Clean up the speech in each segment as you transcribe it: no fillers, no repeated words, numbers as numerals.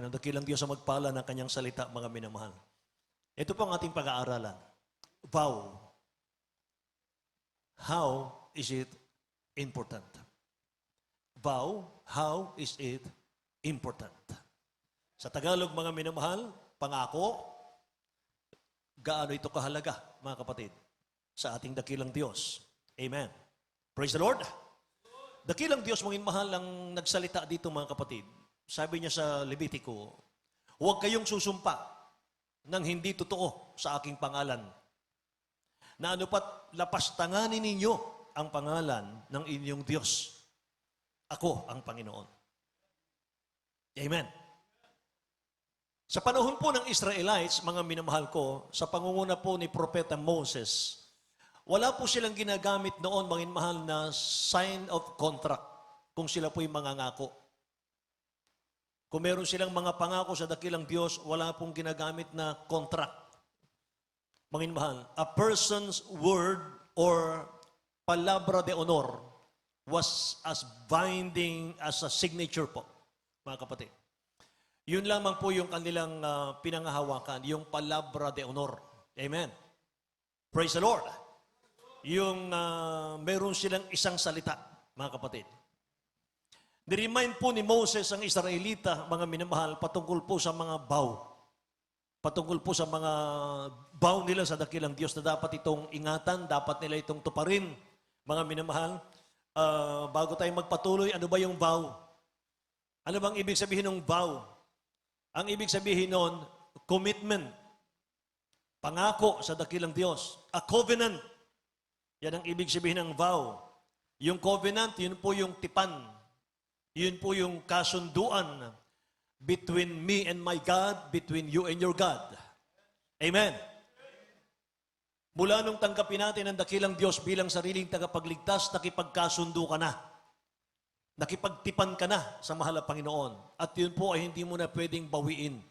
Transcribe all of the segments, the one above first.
Ang dakilang Diyos ang magpala ng kanyang salita, mga minamahal. Ito po ang ating pag-aaralan. Vow. How is it important? Vow, how is it important? Sa Tagalog, mga minamahal, pangako, gaano ito kahalaga, mga kapatid, sa ating dakilang Diyos. Amen. Praise the Lord. Dakilang Diyos, mga mahal, ang nagsalita dito, mga kapatid. Sabi niya sa Levitico, huwag kayong susumpa ng hindi totoo sa aking pangalan. Na ano pat lapastanganin ninyo ang pangalan ng inyong Diyos. Ako ang Panginoon. Amen. Sa panahon po ng Israelites, mga minamahal ko, sa pangunguna po ni Propeta Moses, wala po silang ginagamit noon, mga minamahal, na sign of contract kung sila po'y mangangako. Kung meron silang mga pangako sa dakilang Diyos, wala pong ginagamit na contract. Mga mahal, a person's word or palabra de honor was as binding as a signature po, mga kapatid. Yun lamang po yung kanilang pinangahawakan, yung palabra de honor. Amen. Praise the Lord. Yung meron silang isang salita, mga kapatid. Ni-remind po ni Moses ang Israelita, mga minamahal, patungkol po sa mga vow. Patungkol po sa mga vow nila sa dakilang Diyos na dapat itong ingatan, dapat nila itong tuparin. Mga minamahal, bago tayo magpatuloy, ano ba yung vow? Ano bang ibig sabihin ng vow? Ang ibig sabihin nun, commitment. Pangako sa dakilang Diyos. A covenant. Yan ang ibig sabihin ng vow. Yung covenant, yun po yung tipan. Yun po yung kasunduan between me and my God, between you and your God. Amen. Mula nung tanggapin natin ang dakilang Diyos bilang sariling tagapagligtas, nakipagkasundo ka na. Nakipagtipan ka na sa mahal na Panginoon. At yun po ay hindi mo na pwedeng bawiin.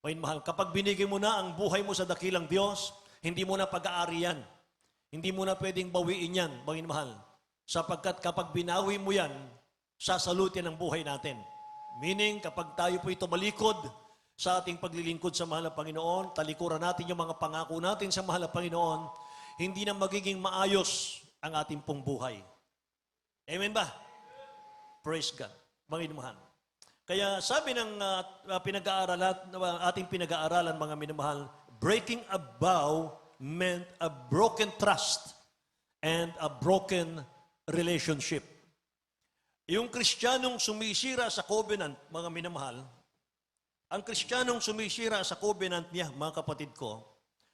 Mahal, kapag binigay mo na ang buhay mo sa dakilang Diyos, hindi mo na pag-aariyan. Hindi mo na pwedeng bawiin yan, mahal. Sapagkat kapag binawi mo yan, sasalutin ang buhay natin. Meaning, kapag tayo po ito malikod sa ating paglilingkod sa mahal na Panginoon, talikuran natin yung mga pangako natin sa mahal na Panginoon, hindi na magiging maayos ang ating pong buhay. Amen ba? Praise God. Mga minamahal. Kaya sabi ng ating pinag-aaralan, mga minamahal, breaking a vow meant a broken trust and a broken relationship. Yung Kristiyanong sumisira sa covenant, mga minamahal, ang Kristiyanong sumisira sa covenant niya, mga kapatid ko,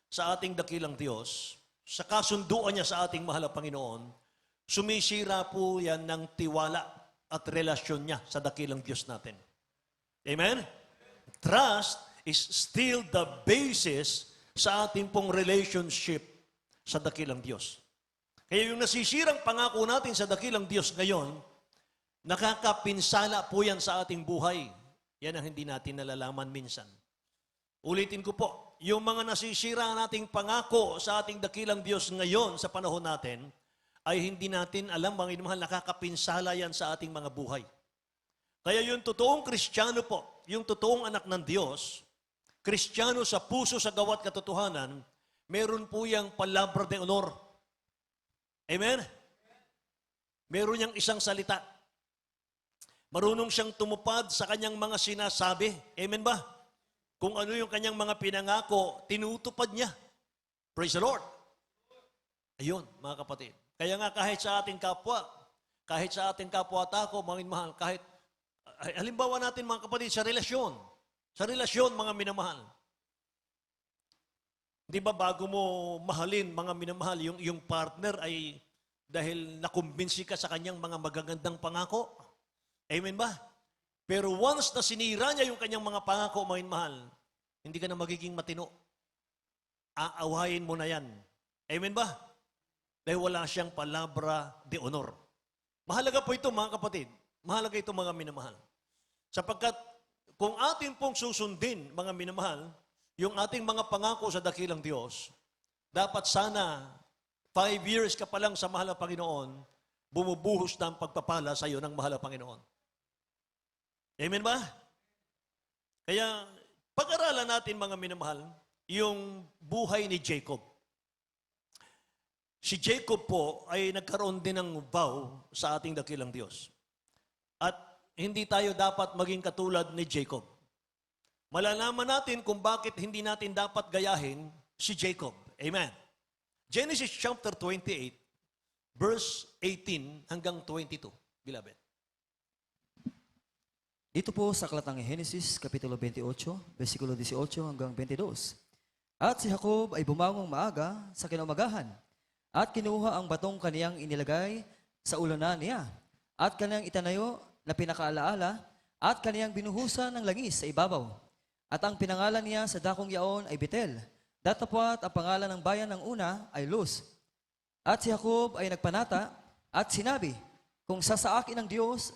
sa ating dakilang Diyos, sa kasunduan niya sa ating mahal na Panginoon, sumisira po yan ng tiwala at relasyon niya sa dakilang Diyos natin. Amen? Trust is still the basis sa ating pong relationship sa dakilang Diyos. Kaya yung nasisirang pangako natin sa dakilang Diyos ngayon, nakakapinsala po yan sa ating buhay. Yan ang hindi natin nalalaman minsan. Ulitin ko po, yung mga nasisira nating pangako sa ating dakilang Diyos ngayon sa panahon natin, ay hindi natin alam, mga inumahal, nakakapinsala yan sa ating mga buhay. Kaya yung totoong Kristiyano po, yung totoong anak ng Diyos, Kristiyano sa puso, sa gawat katotohanan, meron po yung palabra de honor. Amen? Meron niyang isang salita. Marunong siyang tumupad sa kanyang mga sinasabi. Amen ba? Kung ano yung kanyang mga pinangako, tinutupad niya. Praise the Lord. Ayun, mga kapatid. Kaya nga kahit sa ating kapwa-tao, mga minamahal, kahit, halimbawa natin mga kapatid, sa relasyon, mga minamahal. Di ba bago mo mahalin, mga minamahal, yung partner ay dahil nakumbinsi ka sa kanyang mga magagandang pangako? Amen ba? Pero once na sinira niya yung kanyang mga pangako, mga mahal, hindi ka na magiging matino. Aawayin mo na yan. Amen ba? Dahil wala siyang palabra de honor. Mahalaga po ito, mga kapatid. Mahalaga ito, mga minamahal. Sapagkat kung atin pong susundin, mga minamahal, yung ating mga pangako sa dakilang Diyos, dapat sana 5 years ka pa lang sa mahal na Panginoon, bumubuhos na ang pagpapala sa iyo ng mahal na Panginoon. Amen ba? Kaya pag-aralan natin mga minamahal, yung buhay ni Jacob. Si Jacob po ay nagkaroon din ng vow sa ating dakilang Diyos. At hindi tayo dapat maging katulad ni Jacob. Malalaman natin kung bakit hindi natin dapat gayahin si Jacob. Amen. Genesis chapter 28, verse 18 hanggang 22, beloved. Dito po sa aklat ng Genesis, Kapitulo 28, versikulo 18 hanggang 22. At si Jacob ay bumangong maaga sa kinaumagahan, at kinuha ang batong kaniyang inilagay sa ulunan niya, at kaniyang itanayo na pinakaalaala, at kaniyang binuhusan ng langis sa ibabaw. At ang pinangalan niya sa dakong yaon ay Betel. Datapwat ang pangalan ng bayan ng una ay Luz. At si Jacob ay nagpanata at sinabi, kung sasaakin ng Diyos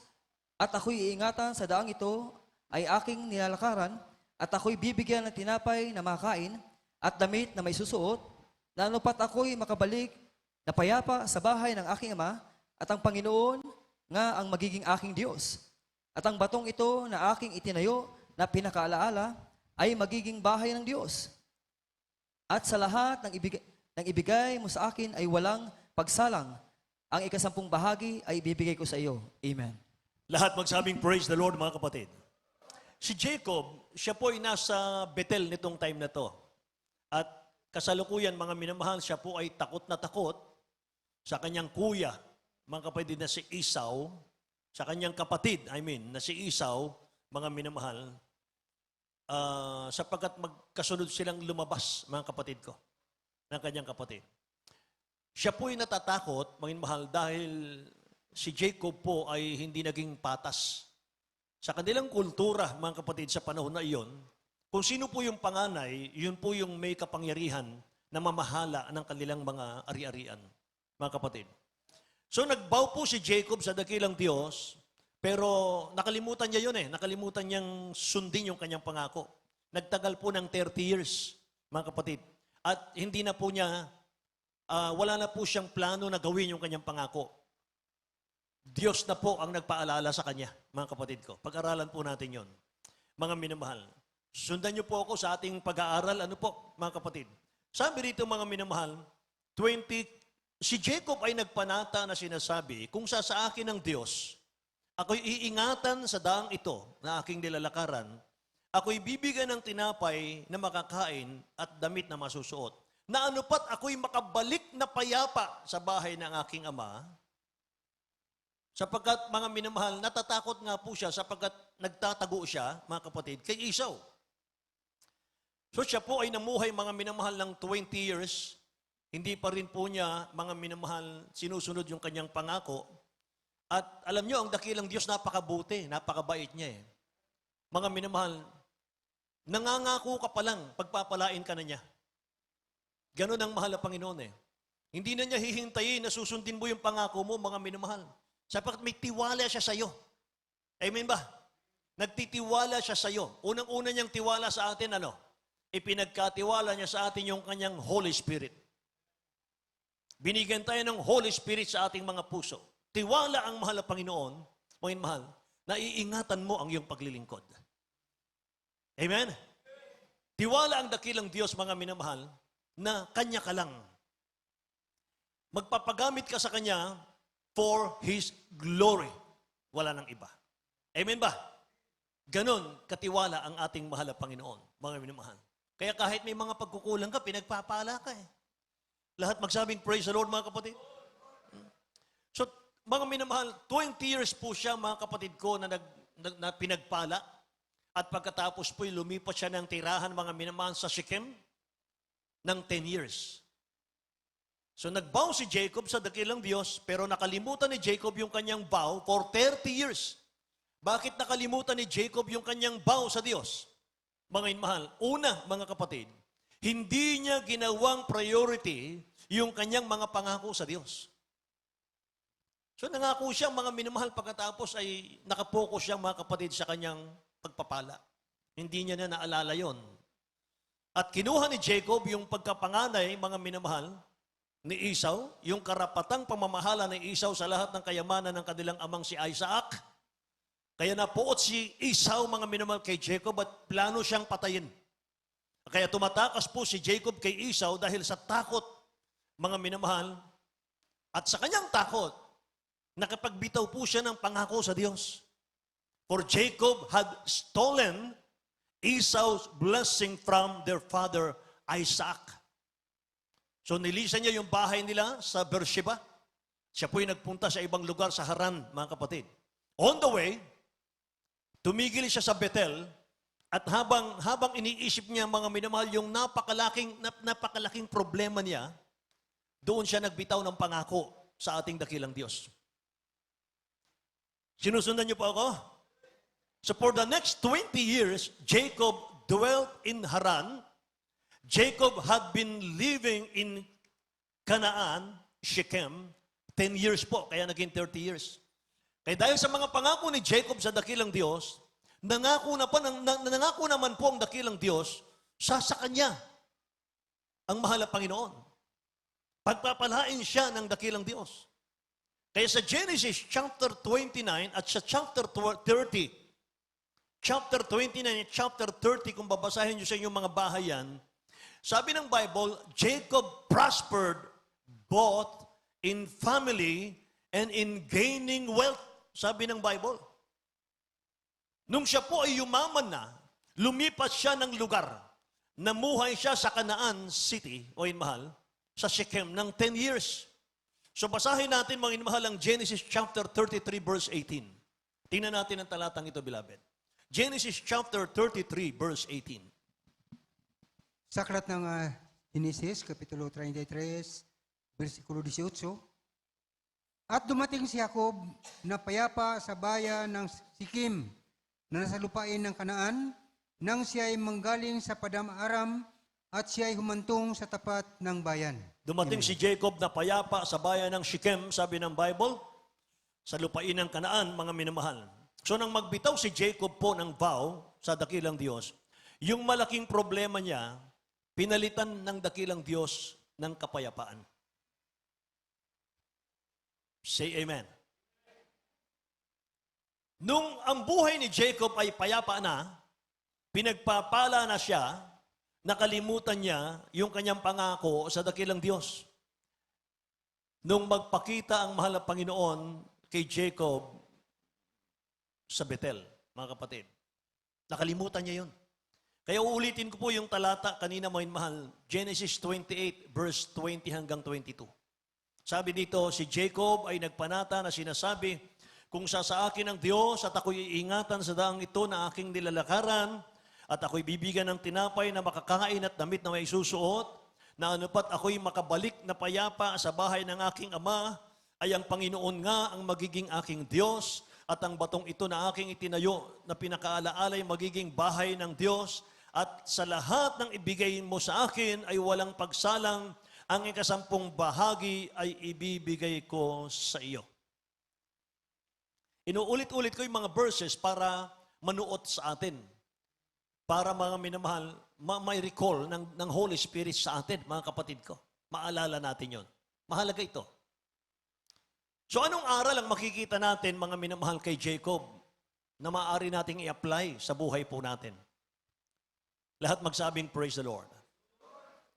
at ako'y iingatan sa daang ito ay aking nilalakaran at ako'y bibigyan ng tinapay na makain at damit na may susuot, na anupat ako'y makabalik na payapa sa bahay ng aking ama at ang Panginoon nga ang magiging aking Diyos. At ang batong ito na aking itinayo na pinakaalaala ay magiging bahay ng Diyos. At sa lahat ng ibigay mo sa akin ay walang pagsalang. Ang ikasampung bahagi ay ibibigay ko sa iyo. Amen. Lahat magsabing praise the Lord, mga kapatid. Si Jacob, siya po ay nasa Bethel nitong time na to. At kasalukuyan, mga minamahal, siya po ay takot na takot sa kanyang kuya, mga kapatid, na si Esau, sa kanyang kapatid, na si Esau, mga minamahal, sapagkat magkasunod silang lumabas, mga kapatid ko, ng kanyang kapatid. Siya po ay natatakot, mga minamahal, dahil si Jacob po ay hindi naging patas. Sa kanilang kultura, mga kapatid, sa panahon na iyon, kung sino po yung panganay, yun po yung may kapangyarihan na mamahala ng kanilang mga ari-arian, mga kapatid. So nagbow po si Jacob sa dakilang Diyos, pero nakalimutan niya yun Nakalimutan niyang sundin yung kanyang pangako. Nagtagal po ng 30 years, mga kapatid. At hindi na po niya, wala na po siyang plano na gawin yung kanyang pangako. Diyos na po ang nagpaalala sa kanya, mga kapatid ko. Pag-aralan po natin yon, mga minamahal. Sundan niyo po ako sa ating pag-aaral. Ano po, mga kapatid? Sabi rito, mga minamahal, si Jacob ay nagpanata na sinasabi, kung sa akin ng Diyos, ako'y iingatan sa daang ito na aking nilalakaran, ako'y bibigyan ng tinapay na makakain at damit na masusuot, na anupat ako'y makabalik na payapa sa bahay ng aking ama, sapagkat, mga minamahal, natatakot nga po siya sapagkat nagtatago siya, mga kapatid, kay Esau. So siya po ay namuhay, mga minamahal, ng 20 years. Hindi pa rin po niya, mga minamahal, sinusunod yung kanyang pangako. At alam niyo, ang dakilang Diyos napakabuti, napakabait niya Mga minamahal, nangangako ka pa lang, pagpapalain ka na niya. Ganon ang mahal na Panginoon Hindi na niya hihintayin na susundin mo yung pangako mo, mga minamahal. Sapagkat may tiwala siya sa iyo. Amen ba? Nagtitiwala siya sa iyo. Unang-una niyang tiwala sa atin, Ipinagkatiwala niya sa atin yung kanyang Holy Spirit. Binigyan tayo ng Holy Spirit sa ating mga puso. Tiwala ang mahal na Panginoon, mga mahal, na iingatan mo ang iyong paglilingkod. Amen? Tiwala ang dakilang Diyos, mga minamahal, na Kanya ka lang. Magpapagamit ka sa Kanya for His glory. Wala nang iba. Amen ba? Ganon katiwala ang ating mahal na Panginoon, mga minamahal. Kaya kahit may mga pagkukulang ka, pinagpapala ka Lahat magsabing praise the Lord, mga kapatid. So, mga minamahal, 20 years po siya, mga kapatid ko, na pinagpala. At pagkatapos po'y lumipat siya ng tirahan, mga minamahal, sa Shechem ng 10 years. So, nag-vow si Jacob sa dakilang Diyos, pero nakalimutan ni Jacob yung kanyang vow for 30 years. Bakit nakalimutan ni Jacob yung kanyang vow sa Diyos? Mga mahal, una, mga kapatid, hindi niya ginawang priority yung kanyang mga pangako sa Diyos. So nangako siya, mga minamahal, pagkatapos ay nakapokus siya, mga kapatid, sa kanyang pagpapala. Hindi niya na naalala yon. At kinuha ni Jacob yung pagkapanganay, mga minamahal, ni Esau, yung karapatang pamamahala ni Esau sa lahat ng kayamanan ng kanilang amang si Isaac. Kaya napuot si Esau, mga minamahal, kay Jacob at plano siyang patayin. Kaya tumatakas po si Jacob kay Esau dahil sa takot, mga minamahal, at sa kanyang takot, nakapagbitaw po siya ng pangako sa Diyos. For Jacob had stolen Esau's blessing from their father Isaac. So nilisan niya yung bahay nila sa Beersheba. Siya po'y nagpunta sa ibang lugar sa Haran, mga kapatid. On the way, tumigil siya sa Bethel at habang iniisip niya, mga minamahal, yung napakalaking problema niya, doon siya nagbitaw ng pangako sa ating dakilang Diyos. Sinusundan niyo po ako? So for the next 20 years, Jacob dwelt in Haran. Jacob had been living in Canaan, Shechem, 10 years po, kaya naging 30 years. Kaya dahil sa mga pangako ni Jacob sa dakilang Diyos, nangako naman po ang dakilang Diyos sa kanya ang mahal na Panginoon. Pagpapalain siya ng dakilang Diyos. Kaya sa Genesis chapter 29 at sa chapter 30, chapter 29 at chapter 30, kung babasahin niyo sa inyong mga bahayan, sabi ng Bible, Jacob prospered both in family and in gaining wealth. Sabi ng Bible. Nung siya po ay yumaman na, lumipat siya ng lugar. Namuhay siya sa Canaan City, o inmahal, sa Shechem ng 10 years. So basahin natin, mga inmahal, ang Genesis chapter 33, verse 18. Tingnan natin ang talatang ito, beloved. Genesis chapter 33, verse 18. Sa aklat ng Genesis, Kapitulo 33, versikulo 18, at dumating si Jacob na payapa sa bayan ng Sikim na nasa lupain ng Kanaan, nang siya ay manggaling sa Padam-aram at siya ay humantong sa tapat ng bayan. Dumating si Jacob na payapa sa bayan ng Shechem, sabi ng Bible, sa lupain ng Kanaan, mga minamahal. So nang magbitaw si Jacob po ng vow sa dakilang Diyos, yung malaking problema niya, pinalitan ng dakilang Diyos ng kapayapaan. Say amen. Nung ang buhay ni Jacob ay payapa na, pinagpapala na siya, nakalimutan niya yung kanyang pangako sa dakilang Diyos. Nung magpakita ang mahal na Panginoon kay Jacob sa Bethel, mga kapatid, nakalimutan niya yun. Kaya uulitin ko po yung talata kanina, mga mahal, Genesis 28, verse 20 hanggang 22. Sabi dito, si Jacob ay nagpanata na sinasabi, kung sa akin ang Diyos at ako'y iingatan sa daang ito na aking nilalakaran at ako'y bibigyan ng tinapay na makakain at damit na may susuot, na anupat ako'y makabalik na payapa sa bahay ng aking ama, ay ang Panginoon nga ang magiging aking Diyos at ang batong ito na aking itinayo na pinakaalaalay magiging bahay ng Diyos at sa lahat ng ibigay mo sa akin ay walang pagsalang, ang ikasampung bahagi ay ibibigay ko sa iyo. Inuulit-ulit ko yung mga verses para manuot sa atin. Para mga minamahal, may recall ng Holy Spirit sa atin, mga kapatid ko. Maalala natin yon. Mahalaga ito. So anong aral ang makikita natin, mga minamahal, kay Jacob na maaari nating i-apply sa buhay po natin? Lahat magsabing, praise the Lord.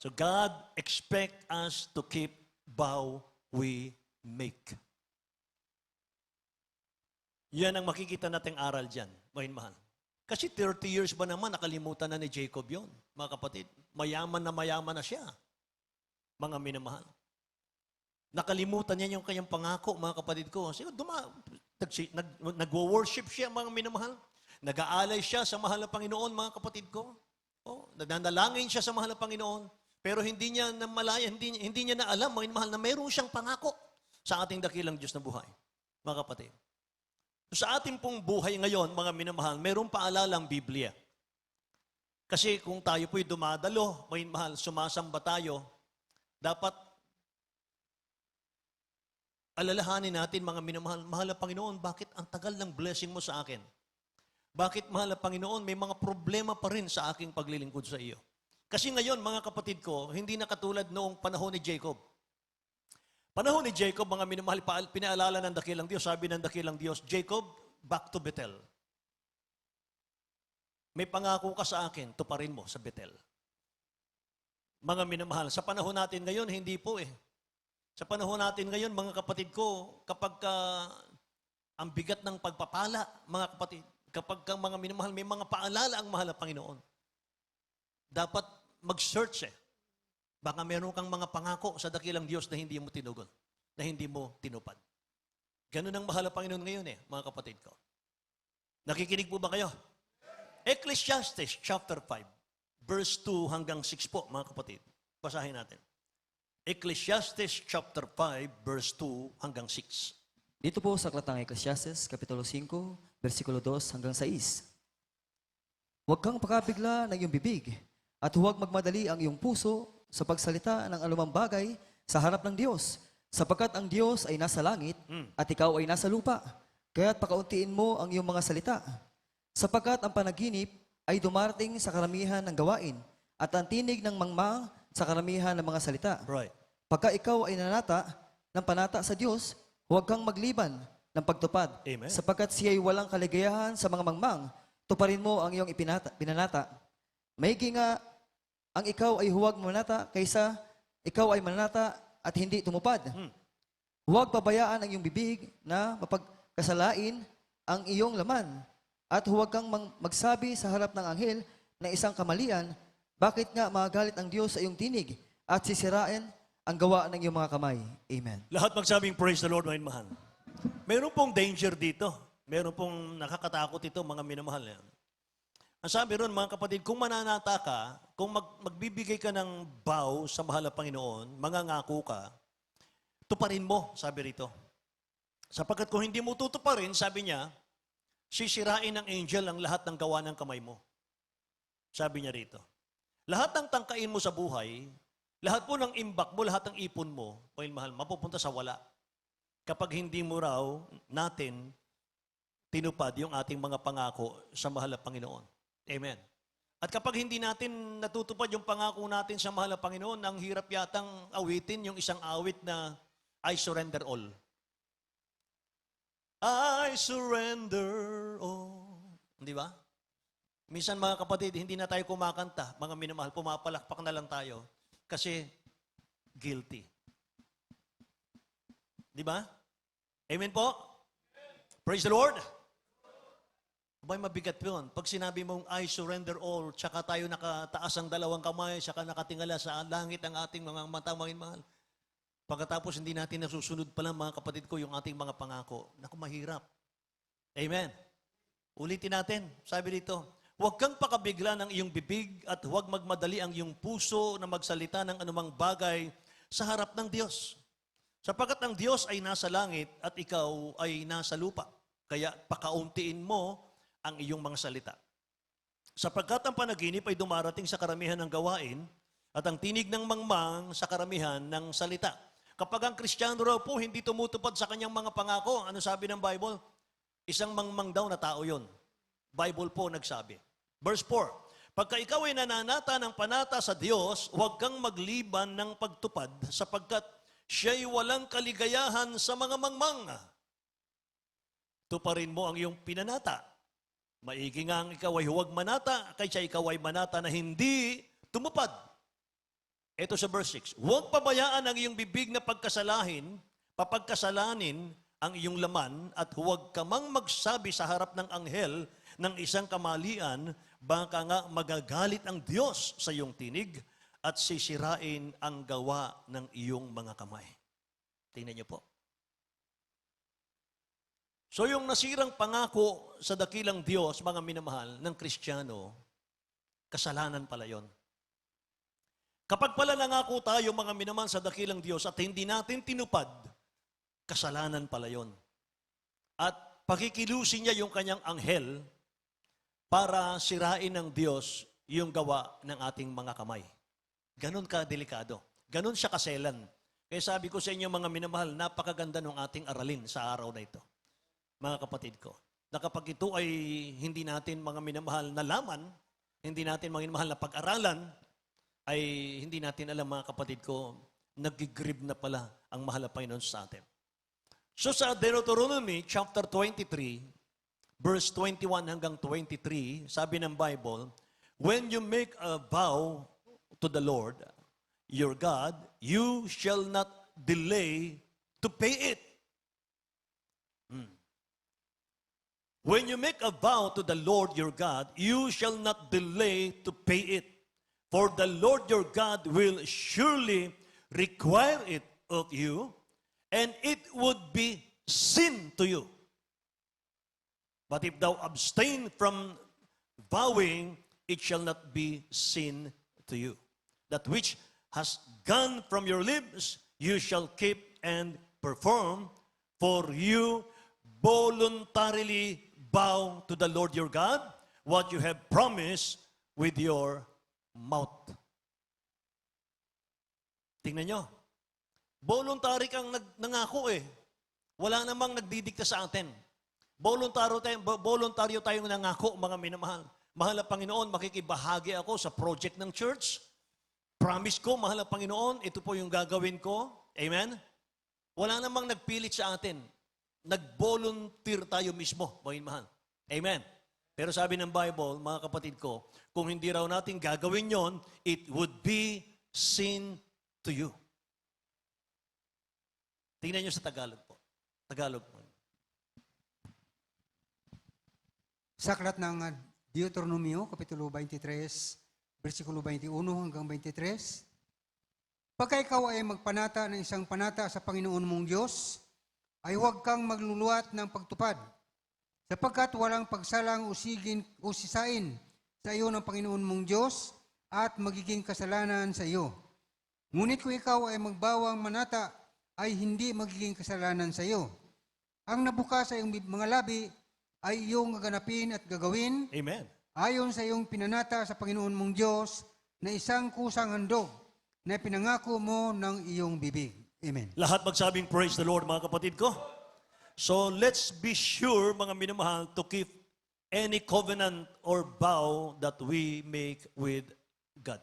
So God expect us to keep vow we make. Yan ang makikita nating aral dyan, mahal. Kasi 30 years ba naman nakalimutan na ni Jacob yon, mga kapatid? Mayaman na siya, mga minamahal. Nakalimutan niya yung kanyang pangako, mga kapatid ko. Nagwo-worship siya, mga minamahal. Nag-aalay siya sa mahal na Panginoon, mga kapatid ko. Nagdadalangin siya sa mahal na Panginoon. Pero hindi niya namalaya, hindi niya na alam, mga minamahal, na mayroon siyang pangako sa ating dakilang Diyos na buhay, mga kapatid. So, sa ating pong buhay ngayon, mga minamahal, mayroong paalala ang Biblia. Kasi kung tayo po'y dumadalo, mga minamahal, sumasamba tayo, dapat alalahanin natin, mga minamahal, mahal na Panginoon, bakit ang tagal ng blessing mo sa akin? Bakit, mahal na Panginoon, may mga problema pa rin sa aking paglilingkod sa iyo? Kasi ngayon, mga kapatid ko, hindi na katulad noong panahon ni Jacob. Panahon ni Jacob, mga minamahal, pinaalala ng dakilang Diyos, sabi ng dakilang Diyos, Jacob, back to Bethel. may pangako ka sa akin, tuparin mo sa Bethel. Mga minamahal, sa panahon natin ngayon, hindi po eh. Sa panahon natin ngayon, mga kapatid ko, kapag ang bigat ng pagpapala, mga kapatid, kapag mga minamahal, may mga paalala ang mahal na Panginoon. Dapat mag-search eh. Baka meron kang mga pangako sa dakilang Diyos na hindi mo tinugon, na hindi mo tinupad. Ganun ang mahal na Panginoon ngayon eh, mga kapatid ko. Nakikinig po ba kayo? Ecclesiastes chapter 5, verse 2 hanggang 6 po, mga kapatid. Basahin natin. Ecclesiastes chapter 5, verse 2 hanggang 6. Dito po sa aklat ng Ecclesiastes, Kapitulo 5, versikulo 2 hanggang 6. Huwag kang pakabigla ng iyong bibig, at huwag magmadali ang iyong puso sa pagsalita ng anumang bagay sa harap ng Diyos, sapagkat ang Diyos ay nasa langit at ikaw ay nasa lupa. Kaya't pakauntiin mo ang iyong mga salita, sapagkat ang panaginip ay dumarating sa karamihan ng gawain, at ang tinig ng mangmang sa karamihan ng mga salita. Right. Pagka ikaw ay nanata ng panata sa Diyos, huwag kang magliban ng pagtupad, Amen. sapagkat siya'y walang kaligayahan sa mga mangmang. Tuparin mo ang iyong pinanata. Maigi nga ang ikaw ay huwag manata kaysa ikaw ay manata at hindi tumupad. Huwag pabayaan ang iyong bibig na mapagkasalain ang iyong laman, at huwag kang magsabi sa harap ng anghel na isang kamalian. Bakit nga magalit ang Diyos sa iyong tinig at sisirain ang gawa ng iyong mga kamay? Amen. Lahat magsabing praise the Lord, mga minamahal. Meron pong danger dito. Meron pong nakakatakot ito, mga minamahal. Ang sabi ron, mga kapatid, kung mananata ka, kung magbibigay ka ng vow sa mahal na Panginoon, mangangako ka, tuparin mo, sabi rito. Sapagkat kung hindi mo tutuparin, sabi niya, sisirain ng angel ang lahat ng gawa ng kamay mo. Sabi niya rito. Lahat ng tangkain mo sa buhay, lahat po ng imbak mo, lahat ng ipon mo, mahal, mapupunta sa wala. Kapag hindi mo raw natin tinupad yung ating mga pangako sa mahal na Panginoon. Amen. At kapag hindi natin natutupad yung pangako natin sa mahal na Panginoon, ang hirap yatang awitin yung isang awit na I surrender all. I surrender all. Di ba? Minsan mga kapatid, hindi na tayo kumakanta. Mga minamahal, pumapalakpak na lang tayo. Kasi guilty. Di ba? Amen po? Praise the Lord! Abay, mabigat yun. Pag sinabi mong, I surrender all, tsaka tayo nakataas ang dalawang kamay, tsaka nakatingala sa langit ang ating mga mata, mga mahal. Pagkatapos hindi natin nasusunod pa lang, mga kapatid ko, yung ating mga pangako. Naku, mahirap. Amen. Ulitin natin. Sabi dito, huwag kang pakabigla ng iyong bibig at huwag magmadali ang iyong puso na magsalita ng anumang bagay sa harap ng Diyos. Sapagkat ang Diyos ay nasa langit at ikaw ay nasa lupa. Kaya pakauntiin mo ang iyong mga salita. Sapagkat ang panaginip ay dumarating sa karamihan ng gawain at ang tinig ng mangmang sa karamihan ng salita. Kapag ang Kristiyano raw po hindi tumutupad sa kanyang mga pangako, ano sabi ng Bible? Isang mangmang daw na tao yon. Bible po nagsabi. Verse 4, pagka ikaw ay nananata ng panata sa Diyos, huwag kang magliban ng pagtupad sapagkat siya'y walang kaligayahan sa mga mangmang. Tuparin mo ang iyong pinanata. Maigi nga ang ikaw ay huwag manata, kaysa ikaw ay manata na hindi tumupad. Ito sa verse 6. Huwag pabayaan ang iyong bibig na papagkasalanin ang iyong laman, at huwag ka mang magsabi sa harap ng anghel ng isang kamalian, baka nga magagalit ang Diyos sa iyong tinig at sisirain ang gawa ng iyong mga kamay. Tingnan niyo po. So yung nasirang pangako sa dakilang Diyos, mga minamahal, ng Kristiyano, kasalanan pala yon. Kapag pala nangako tayo, mga minamahal, sa dakilang Diyos at hindi natin tinupad, kasalanan pala yon. At pakikilusin niya yung kanyang anghel para sirain ng Diyos yung gawa ng ating mga kamay. Ganon ka delikado. Ganon siya kaselan. Kaya sabi ko sa inyo, mga minamahal, napakaganda ng ating aralin sa araw na ito. Mga kapatid ko, na kapag ito ay hindi natin mga minamahal na laman, hindi natin mga minamahal na pag-aralan, ay hindi natin alam, mga kapatid ko, nag-grib na pala ang mahal na Panginoon sa atin. So sa Deuteronomy chapter 23, verse 21 hanggang 23, sabi ng Bible, when you make a vow to the Lord, your God, you shall not delay to pay it. When you make a vow to the Lord your God, you shall not delay to pay it. For the Lord your God will surely require it of you, and it would be sin to you. But if thou abstain from vowing, it shall not be sin to you. That which has gone from your lips, you shall keep and perform, for you voluntarily vow to the Lord your God what you have promised with your mouth. Tingnan nyo. Voluntary kang nangako eh. Wala namang nagdidikta sa atin. Voluntaryo tayong nangako, mga minamahal. Mahal na Panginoon, makikibahagi ako sa project ng church. Promise ko, mahal na Panginoon, ito po yung gagawin ko. Amen? Wala namang nagpilit sa atin. Nag-volunteer tayo mismo, mga mahal. Amen? Pero sabi ng Bible, mga kapatid ko, kung hindi raw natin gagawin yon, it would be sin to you. Tingnan nyo sa Tagalog po. Tagalog po. Sa aklat ng Deuteronomio, Kapitulo 23, versikulo 21 hanggang 23, pagka ikaw ay magpanata ng isang panata sa Panginoon mong Diyos, ay huwag kang magluluwat ng pagtupad, sapagkat walang pagsalang usisain sa iyo ng Panginoon mong Diyos at magiging kasalanan sa iyo. Ngunit kung ikaw ay magbawang manata, ay hindi magiging kasalanan sa iyo. Ang nabukas sa iyong mga labi ay iyong gaganapin at gagawin. Amen. Ayon sa iyong pinanata sa Panginoon mong Diyos na isang kusang handog na pinangako mo ng iyong bibig. Amen. Lahat magsabing praise the Lord, mga kapatid ko. So let's be sure, mga minamahal, to keep any covenant or vow that we make with God.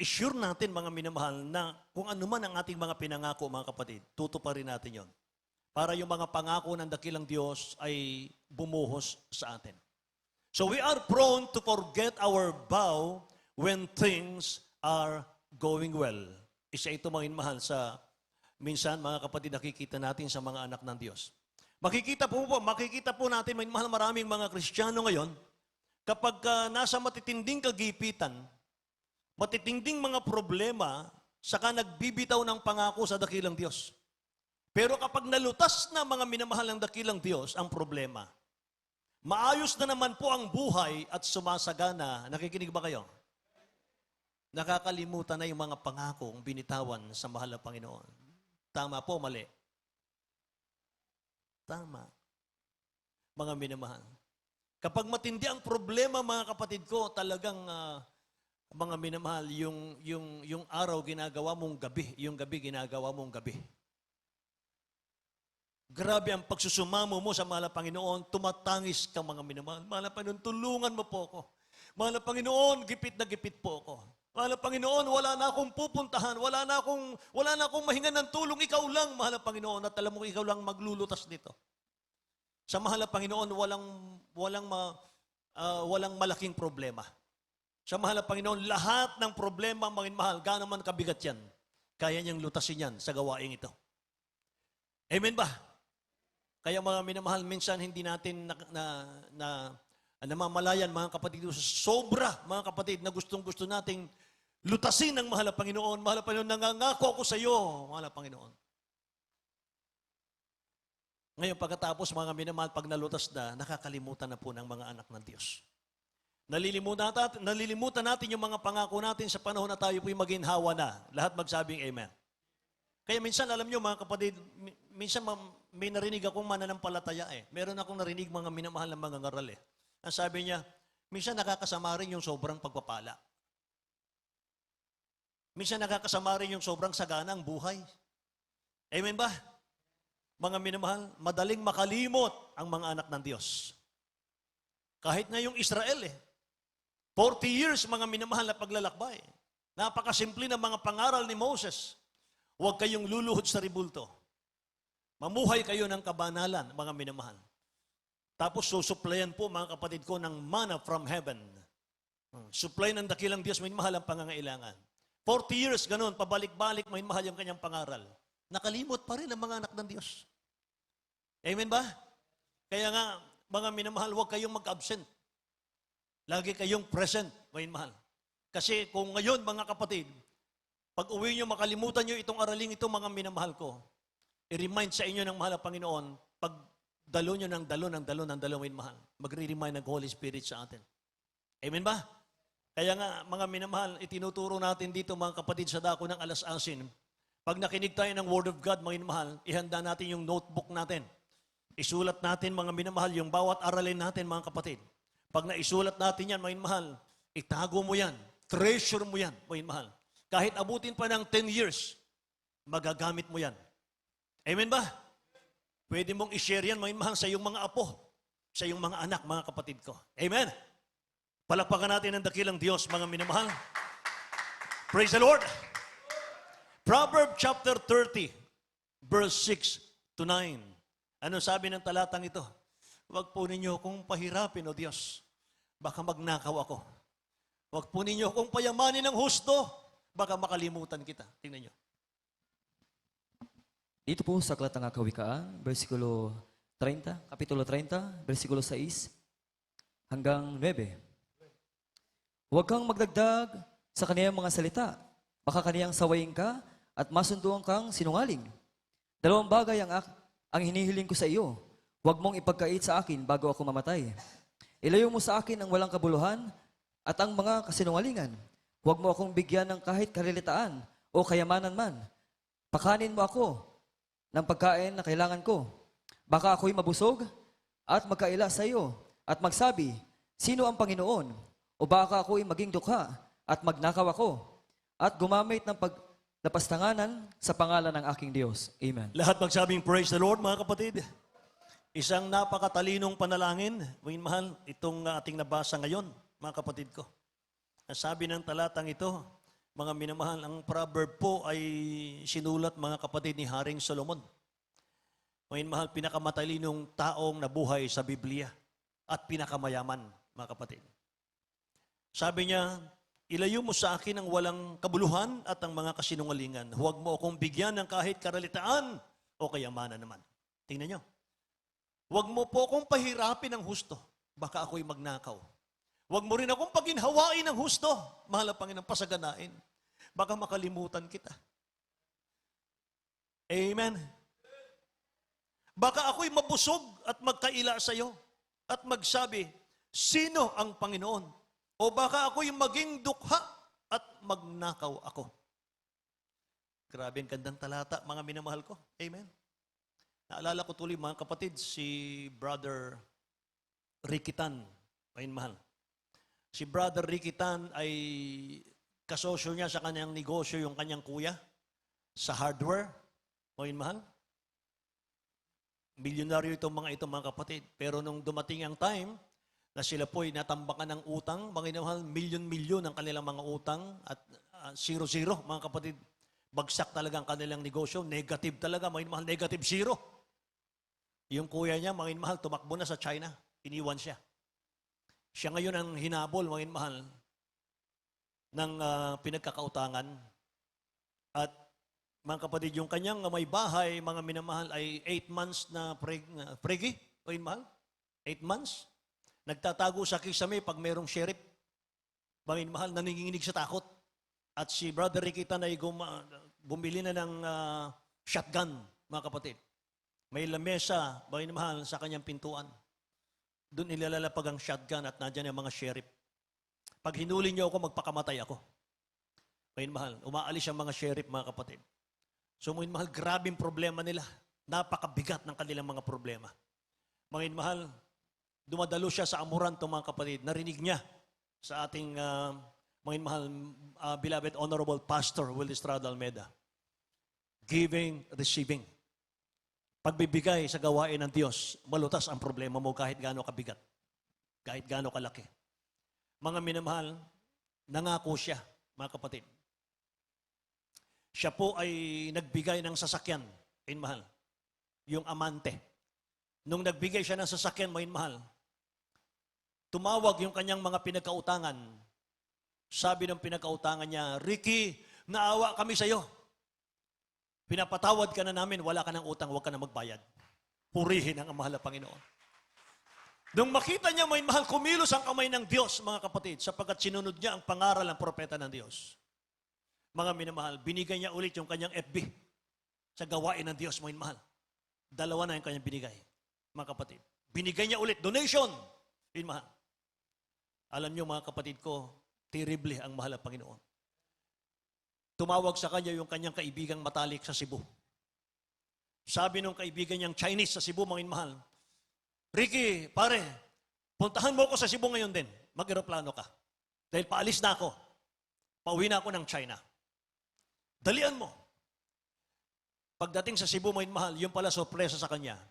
I-sure natin, mga minamahal, na kung ano man ang ating mga pinangako, mga kapatid, tutuparin natin yon. Para yung mga pangako ng dakilang Diyos ay bumuhos sa atin. So we are prone to forget our vow when things are going well. Isa ito, mga mahal, sa minsan, mga kapatid, nakikita natin sa mga anak ng Diyos. Makikita po natin, mga mahal, maraming mga Kristiyano ngayon, kapag nasa matitinding kagipitan, matitinding mga problema, saka nagbibitaw ng pangako sa dakilang Diyos. Pero kapag nalutas na, mga minamahal ng dakilang Diyos, ang problema, maayos na naman po ang buhay at sumasagana. Nakikinig ba kayo? Nakakalimutan na yung mga pangakong binitawan sa mahal na Panginoon. Tama po, mali? Tama. Mga minamahal. Kapag matindi ang problema, mga kapatid ko, talagang mga minamahal, yung araw ginagawa mong gabi, yung gabi ginagawa mong gabi. Grabe ang pagsusumamo mo sa mahal na Panginoon, tumatangis ka, mga minamahal. Mahal na Panginoon, tulungan mo po ako. Mahal na Panginoon, gipit na gipit po ako. Mahal na Panginoon, wala na akong pupuntahan, wala na akong mahingan ng tulong, ikaw lang, mahal na Panginoon, at alam mo, ikaw lang maglulutas dito. Sa mahal na Panginoon, walang malaking problema. Sa mahal na Panginoon, lahat ng problema, mga mahal, gaano man kabigat yan, kaya niyang lutasin yan sa gawaing ito. Amen ba? Kaya mga minamahal, minsan hindi natin namamalayan, mga kapatid, sobra, mga kapatid, na gustong-gusto nating lutasin ng mahal na Panginoon. Mahal na Panginoon, nangangako ako sa iyo, mahal na Panginoon. Ngayon, pagkatapos, mga minamahal, pag nalutas na, nakakalimutan na po ng mga anak ng Diyos. Nalilimutan natin yung mga pangako natin sa panahon na tayo po'y maginhawa na. Lahat magsabing amen. Kaya minsan, alam nyo, mga kapatid, minsan may narinig akong mananampalataya eh. Meron akong narinig mga minamahal ng mga ngaral eh. Ang sabi niya, minsan nakakasama rin yung sobrang pagpapala. Minsan nakakasama rin yung sobrang sagana ang buhay. Amen ba? Mga minamahal, madaling makalimot ang mga anak ng Diyos. Kahit na yung Israel 40 years, mga minamahal, na paglalakbay. Napakasimple ng mga pangaral ni Moses. Huwag kayong luluhod sa ribulto. Mamuhay kayo ng kabanalan, mga minamahal. Tapos susuplayan po, mga kapatid ko, ng manna from heaven. Supply ng dakilang Diyos, may mahal ang pangangailangan. 40 years, ganun, pabalik-balik, may mahal yung kanyang pangaral. Nakalimot pa rin ang mga anak ng Diyos. Amen ba? Kaya nga, mga minamahal, huwag kayong mag-absent. Lagi kayong present, may mahal. Kasi kung ngayon, mga kapatid, pag uwi nyo, makalimutan nyo itong araling ito, mga minamahal ko, i-remind sa inyo ng mahal ang Panginoon, pag dalo nyo ng dalo, may mahal. Magre-remind ng Holy Spirit sa atin. Amen ba? Kaya nga, mga minamahal, itinuturo natin dito, mga kapatid, sa dako ng alas asin. Pag nakinig tayo ng Word of God, mga minamahal, ihanda natin yung notebook natin. Isulat natin, mga minamahal, yung bawat aralin natin, mga kapatid. Pag naisulat natin yan, mga minamahal, itago mo yan, treasure mo yan, mga minamahal. Kahit abutin pa ng 10 years, magagamit mo yan. Amen ba? Pwede mong i-share yan, mga minamahal, sa iyong mga apo, sa iyong mga anak, mga kapatid ko. Amen? Palakpakan natin ang dakilang Diyos, mga minamahal. Praise the Lord! Proverbs chapter 30, verse 6 to 9. Ano sabi ng talatang ito? Huwag po ninyo akong pahirapin, O Diyos. Baka magnakaw ako. Huwag po ninyo akong payamanin ng husto. Baka makalimutan kita. Tingnan nyo. Dito po sa Aklat ng Kawikaan, versikulo 30, kapitulo 30, versikulo 6 hanggang 9. Huwag kang magdagdag sa kaniyang mga salita. Baka kaniyang sawayin ka at masunduan kang sinungaling. Dalawang bagay ang hinihiling ko sa iyo. Huwag mong ipagkait sa akin bago ako mamatay. Ilayo mo sa akin ang walang kabuluhan at ang mga kasinungalingan. Huwag mo akong bigyan ng kahit kalilitaan o kayamanan man. Pakanin mo ako ng pagkain na kailangan ko. Baka ako'y mabusog at magkaila sa iyo at magsabi, sino ang Panginoon? O baka ako'y maging dukha at magnakaw ako at gumamit ng paglapastanganan sa pangalan ng aking Diyos. Amen. Lahat magsabing praise the Lord, mga kapatid. Isang napakatalinong panalangin, mga mahal, itong ating nabasa ngayon, mga kapatid ko. Ang sabi ng talatang ito, mga minamahal, ang proverb po ay sinulat, mga kapatid, ni Haring Solomon. Mga mahal, pinakamatalinong taong nabuhay sa Biblia at pinakamayaman, mga kapatid. Sabi niya, ilayo mo sa akin ang walang kabuluhan at ang mga kasinungalingan. Huwag mo akong bigyan ng kahit karalitaan o kayamanan naman. Tingnan niyo. Huwag mo po akong pahirapin ng husto. Baka ako'y magnakaw. Huwag mo rin akong paginhawain ng husto. Mahal ang Panginoon, pasaganain. Baka makalimutan kita. Amen. Baka ako'y mabusog at magkaila sa iyo at magsabi, sino ang Panginoon? O baka ako'y maging dukha at magnakaw ako. Grabe ang gandang talata, mga minamahal ko. Amen. Naalala ko tuloy, mga kapatid, si Brother Ricky Tan. Ayun, mahal. Si Brother Ricky Tan ay kasosyo niya sa kanyang negosyo, yung kanyang kuya, sa hardware. Ayun, mahal. Milyonaryo itong mga kapatid. Pero nung dumating ang time, na sila po'y natambakan ng utang, mga minamahal, milyon-milyon ang kanilang mga utang at 0-0, mga kapatid. Bagsak talaga ang kanilang negosyo. Negative talaga, mga minamahal, negative 0. Yung kuya niya, mga minamahal, tumakbo na sa China. Iniwan siya. Siya ngayon ang hinabol, mga minamahal, ng pinagkakautangan. At mga kapatid, yung kanyang may bahay, mga minamahal, ay 8 months na pregi, mga minamahal, 8 months. Nagtatago sa kisame pag mayroong sheriff. Bangin mahal, naninginig sa takot. At si Brother Ricky Tan ay bumili na ng shotgun, mga kapatid. May lamesa, bangin mahal, sa kanyang pintuan. Doon nilalapag ang shotgun at nandiyan ang mga sheriff. Pag hinuli niyo ako, magpakamatay ako. Bangin mahal, umaalis ang mga sheriff, mga kapatid. So, bangin mahal, grabing problema nila. Napakabigat ng kanilang mga problema. Bangin mahal, dumadalo siya sa amuran itong mga kapatid. Narinig niya sa ating mga mahal, beloved, honorable Pastor Will Estrada Almeida. Giving, receiving. Pagbibigay sa gawain ng Diyos, malutas ang problema mo kahit gaano kabigat. Kahit gaano kalaki. Mga minamahal, nangako siya, mga kapatid. Siya po ay nagbigay ng sasakyan, mahal. Yung amante. nung nagbigay siya ng sasakyan, may mahal, tumawag yung kanyang mga pinagkautangan. Sabi ng pinagkautangan niya, Ricky, naawa kami sa iyo. Pinapatawad ka na namin, wala ka ng utang, huwag ka na magbayad. Purihin ang mahal na Panginoon. Nung makita niya, may mahal, kumilos ang kamay ng Diyos, mga kapatid, sapagkat sinunod niya ang pangaral ng propeta ng Diyos. Mga minamahal, binigay niya ulit yung kanyang FB sa gawain ng Diyos, mga minamahal. 2 na yung kanyang binigay, mga kapatid. Binigay niya ulit, donation, minamahal. Alam niyo, mga kapatid ko, terrible ang mahal ng Panginoon. Tumawag sa kanya yung kanyang kaibigang matalik sa Cebu. Sabi nung kaibigan niyang Chinese sa Cebu, mga minamahal, Ricky, pare, puntahan mo ako sa Cebu ngayon din. Mag-aeroplano ka. Dahil paalis na ako. Pauwi na ako ng China. Dalian mo. Pagdating sa Cebu, may mahal, yung pala sorpresa sa kanya.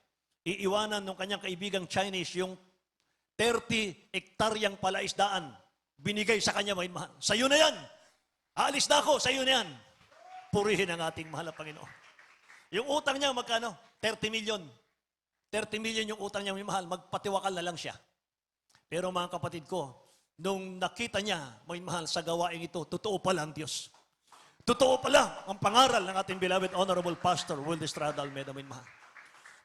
Iiwanan ng kanyang kaibigang Chinese yung 30 hektaryang palaisdaan. Binigay sa kanya, may mahal. Sa'yo na yan. Aalis na ako, sa'yo na yan. Purihin ang ating mahal na Panginoon. Yung utang niya, magkano? 30 million. 30 million yung utang niya, may mahal. Magpatiwakal na lang siya. Pero mga kapatid ko, nung nakita niya, may mahal, sa gawain ito, totoo pala ang Diyos. Totoo pala ang pangaral ng ating beloved Honorable Pastor Will Estrada Almeida, may mahal.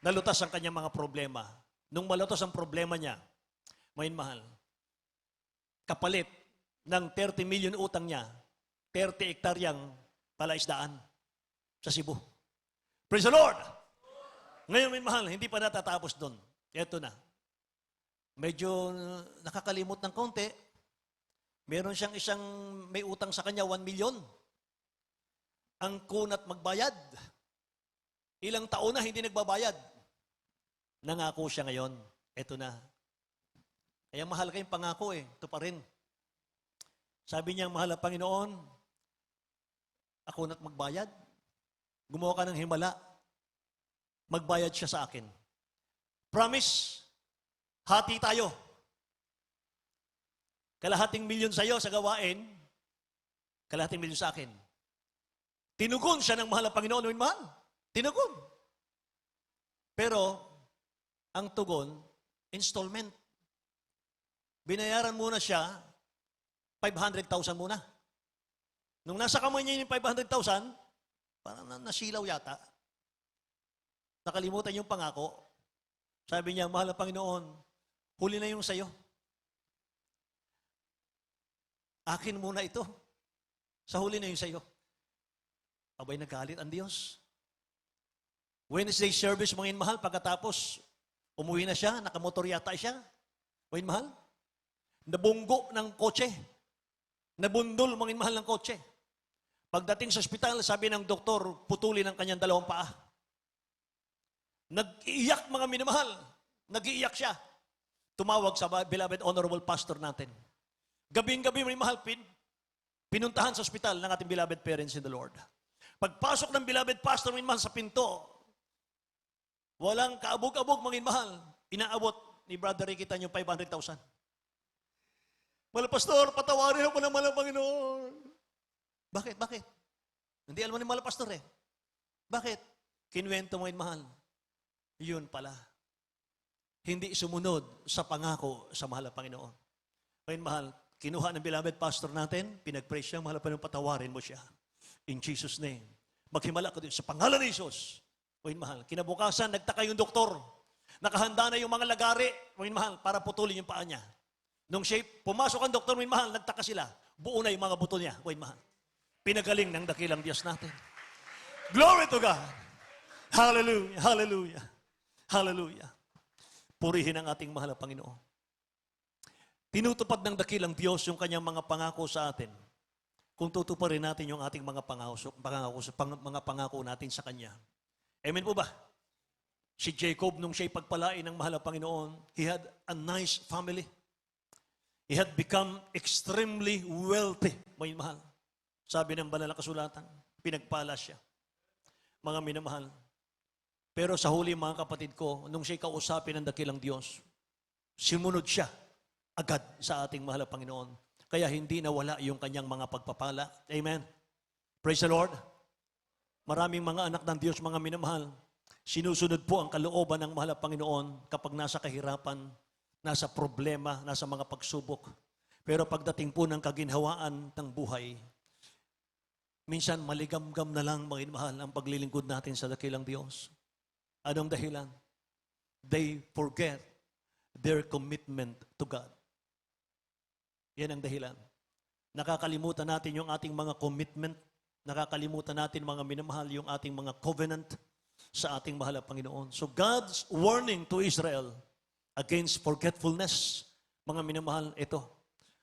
Nalutas ang kanyang mga problema. Nung malutas ang problema niya, may mahal, kapalit ng 30 million utang niya, 30 hektaryang palaisdaan sa Cebu. Praise the Lord! Ngayon, may mahal, hindi pa natatapos doon. Ito na. Medyo nakakalimot ng konti. Meron siyang may utang sa kanya, 1 million. Ang kunat magbayad. Ilang taon na hindi nagbabayad. Nangako siya ngayon. Ito na. Kaya mahal kayong pangako eh. Ito pa rin. Sabi niya, mahal na Panginoon, ako na't magbayad. Gumawa ka ng himala. Magbayad siya sa akin. Promise, hati tayo. Kalahating milyon sa iyo sa gawain, kalahating milyon sa akin. Tinugon siya ng mahal na Panginoon, mahal. Tinugon. Pero, ang tugon, installment. Binayaran muna siya, 500,000 muna. Nung nasa kamay niya yung 500,000, parang nasilaw yata. Nakalimutan yung pangako. Sabi niya, mahal na Panginoon, huli na yung sayo. Akin muna ito. Sa huli na yung sayo. Abay, nagalit ang Diyos. Wednesday service, mga mahal, pagkatapos, umuwi na siya, nakamotor yata siya. Mga mahal, nabunggo ng kotse. Nabundol, mga mahal, ng kotse. Pagdating sa ospital, sabi ng doktor, putulin ang kanyang 2 paa. Nag-iiyak, mga minamahal. Nag-iiyak siya. Tumawag sa beloved honorable pastor natin. Gabing-gabi, mga mahal, pinuntahan sa ospital ng ating beloved parents in the Lord. Pagpasok ng beloved pastor, mga mahal, sa pinto, walang kaabog-abog, mga mahal. Inaabot ni Brother Ricky Tan yung 500,000. Mahal pastor, patawarin ako ng mahal na Panginoon. Bakit? Hindi alam ni mahal pastor eh. Bakit? Kinuwento mo yung mahal. Yun pala. Hindi sumunod sa pangako sa mahal na Panginoon. Ngayon, mahal, kinuha ng beloved pastor natin, pinag-praise siya, mahal na Panginoon, patawarin mo siya. In Jesus' name. Maghimala ka din sa pangalan ni Jesus. Ngayon, mahal, kinabukasan, nagtaka yung doktor. Nakahanda na yung mga lagari, ngayon, mahal, para putulin yung paa niya. Nung siya, pumasok ang doktor, ngayon, mahal, nagtaka sila. Buo na yung mga buto niya, ngayon, mahal. Pinagaling ng dakilang Diyos natin. Glory to God. Hallelujah, hallelujah. Hallelujah. Purihin ang ating mahal na Panginoon. Tinutupad ng dakilang Diyos yung kanyang mga pangako sa atin. Kung tutuparin natin yung ating mga pangako natin sa Kanya. Amen po ba? Si Jacob, nung siya'y pagpalain ng mahal na Panginoon, he had a nice family. He had become extremely wealthy. May mahal. Sabi ng banal na kasulatan, pinagpala siya. Mga minamahal. Pero sa huli, mga kapatid ko, nung siya'y kausapin ng dakilang Diyos, simunod siya agad sa ating mahal na Panginoon. Kaya hindi nawala yung kanyang mga pagpapala. Amen? Praise the Lord. Maraming mga anak ng Diyos, mga minamahal, Sinusunod po ang kalooban ng mahal na Panginoon kapag nasa kahirapan, nasa problema, nasa mga pagsubok. Pero pagdating po ng kaginhawaan ng buhay, minsan maligamgam na lang, mga mahal, ang paglilingkod natin sa dakilang Diyos. Anong dahilan? They forget their commitment to God. Yan ang dahilan. Nakakalimutan natin yung ating mga commitment. Nakakalimutan natin, mga minamahal, yung ating mga covenant sa ating mahal na Panginoon. So God's warning to Israel against forgetfulness, mga minamahal, ito.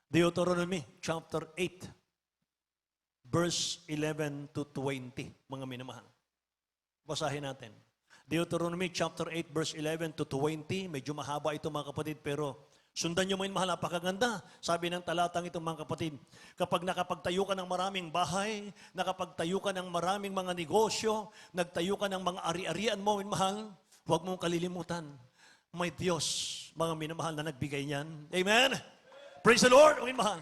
Deuteronomy chapter 8, verse 11 to 20, mga minamahal. Basahin natin. Deuteronomy chapter 8, verse 11 to 20. Medyo mahaba ito, mga kapatid, pero sundan nyo, mga mahal, napakaganda. Sabi ng talatang ito, mga kapatid, kapag nakapagtayo ka ng maraming bahay, nakapagtayo ka ng maraming mga negosyo, nagtayo ka ng mga ari-arian mo, mga mahal, huwag mong kalilimutan, may Diyos, mga minamahal, na nagbigay niyan. Amen? Praise the Lord, mga mahal.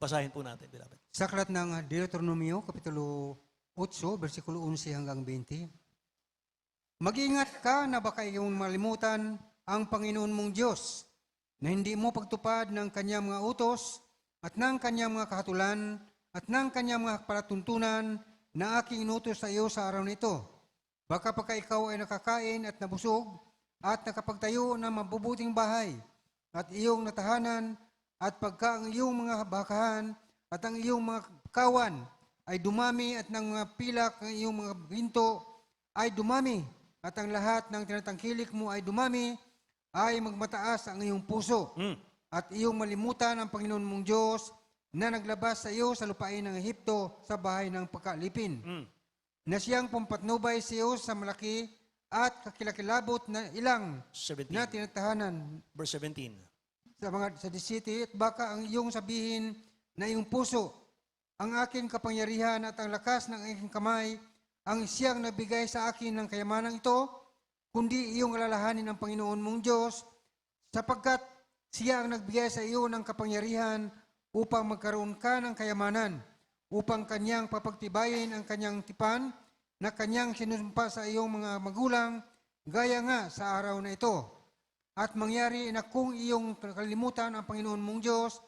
Basahin po natin, beloved. Sa aklat ng Deuteronomio, Kapitulo 8, versikulo 11 hanggang 20. Mag-ingat ka na baka iyong malimutan ang Panginoon mong Diyos, na hindi mo pagtupad ng kanyang mga utos at ng kanyang mga kahatulan at ng kanyang mga palatuntunan na aking inutos sa iyo sa araw na ito. Baka pagka ikaw ay nakakain at nabusog at nakapagtayo ng mabubuting bahay at iyong natahanan at pagka ang iyong mga bakahan at ang iyong mga kawan ay dumami at ng mga pilak ng iyong mga hinto ay dumami at ang lahat ng tinatangkilik mo ay dumami, ay magmataas ang iyong puso at iyong malimutan ang Panginoon mong Diyos na naglabas sa iyo sa lupain ng Ehipto sa bahay ng pagkalipin. Na siyang pampatnubay sa iyo sa malaki at kakilakilabot na ilang 17. na tinatahanan Verse 17. sa city at baka ang iyong sabihin na iyong puso, ang aking kapangyarihan at ang lakas ng aking kamay, ang siyang nabigay sa akin ng kayamanang ito, kundi iyong alalahanin ng Panginoon mong Diyos, sapagkat siya ang nagbigay sa iyo ng kapangyarihan upang magkaroon ka ng kayamanan, upang kanyang papagtibayin ang kanyang tipan na kanyang sinusumpa sa iyong mga magulang, gaya nga sa araw na ito. At mangyari na kung iyong kalimutan ang Panginoon mong Diyos,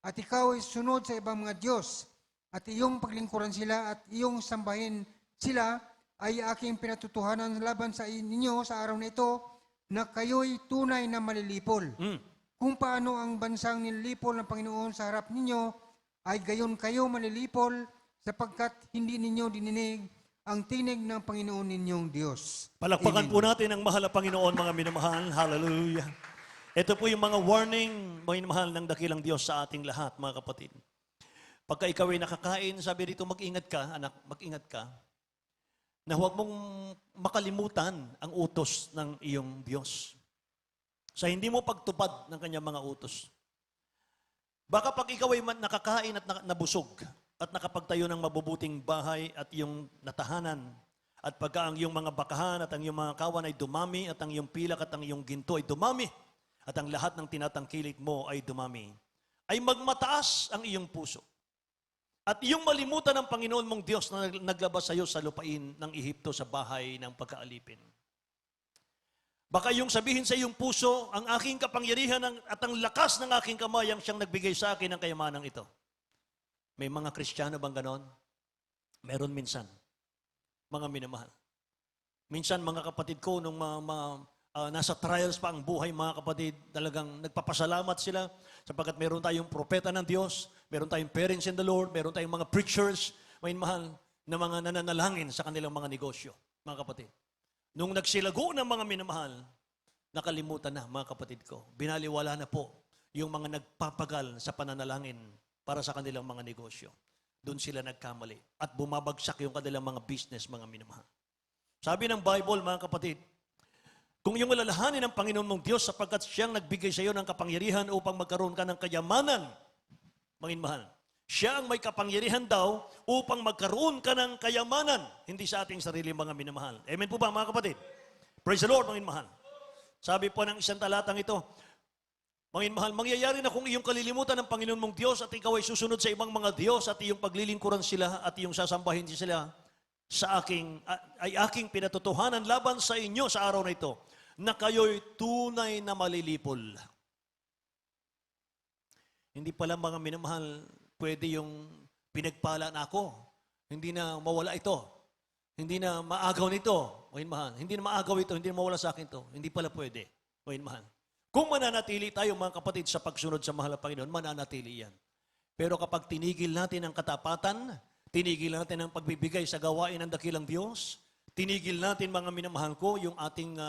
at ikaw ay sunod sa ibang mga Diyos, at iyong paglingkuran sila at iyong sambahin sila, ay aking pinatutuhanan laban sa inyo sa araw na ito, na kayo'y tunay na malilipol. Kung paano ang bansang nililipol ng Panginoon sa harap ninyo, ay gayon kayo malilipol, sapagkat hindi ninyo dininig ang tinig ng Panginoon ninyong Diyos. Palakpakan Amen. po natin ang mahal na Panginoon, mga minamahal. Hallelujah. Ito po yung mga warning, mga minamahal, ng dakilang Diyos sa ating lahat, mga kapatid. Pagka ikaw ay nakakain, sabi dito, mag-ingat ka, anak, mag-ingat ka, na huwag mong makalimutan ang utos ng iyong Diyos. Sa hindi mo pagtupad ng kanyang mga utos. Baka pag ikaw ay nakakain at nabusog at nakapagtayo ng mabubuting bahay at iyong natahanan, at pagka ang iyong mga bakahan at ang iyong mga kawan ay dumami at ang iyong pilak at ang iyong ginto ay dumami at ang lahat ng tinatangkilik mo ay dumami, ay magmataas ang iyong puso. At iyong malimutan ng Panginoon mong Diyos na naglabas sa iyo sa lupain ng Ehipto sa bahay ng pagkaalipin. Baka iyong sabihin sa iyong puso, ang aking kapangyarihan at ang lakas ng aking kamay ang siyang nagbigay sa akin ng kayamanang ito. May mga Kristiyano bang ganon? Meron minsan. Mga minamahal. Minsan mga kapatid ko, nung nasa trials pa ang buhay, mga kapatid, talagang nagpapasalamat sila sapagkat meron tayong propeta ng Diyos, meron tayong parents in the Lord, meron tayong mga preachers, may mahal na mga nananalangin sa kanilang mga negosyo, mga kapatid. Nung nagsilago ng mga minamahal, nakalimutan na, mga kapatid ko. Binaliwala na po yung mga nagpapagal sa pananalangin para sa kanilang mga negosyo. Doon sila nagkamali. At bumabagsak yung kanilang mga business, mga minamahal. Sabi ng Bible, mga kapatid, kung yung alalahanin ng Panginoon mong Diyos sapagkat siyang nagbigay sa iyo ng kapangyarihan upang magkaroon ka ng kayamanan, mga mahal, siya ang may kapangyarihan daw upang magkaroon ka ng kayamanan, hindi sa ating sarili, mga minamahal. Amen po ba, mga kapatid? Praise the Lord, mga minamahal. Sabi po ng isang talatang ito, mga minamahal, mangyayari na kung iyong kalilimutan ng Panginoon mong Diyos at ikaw ay susunod sa ibang mga Diyos at iyong paglilingkuran sila at iyong sasambahin sila, ay aking pinatotohanan laban sa inyo sa araw na ito, na kayo'y tunay na malilipol. Hindi pala mga minamahal, pwede yung pinagpala na ako. Hindi na mawala ito. Hindi na maagaw nito. Mga minamahal, hindi na maagaw ito, hindi na mawala sa akin ito. Hindi pala pwede. Mga minamahal. Kung mananatili tayo mga kapatid sa pagsunod sa mahal na Panginoon, mananatili yan. Pero kapag tinigil natin ang katapatan, tinigil natin ang pagbibigay sa gawain ng dakilang Diyos, tinigil natin mga minamahal ko, yung ating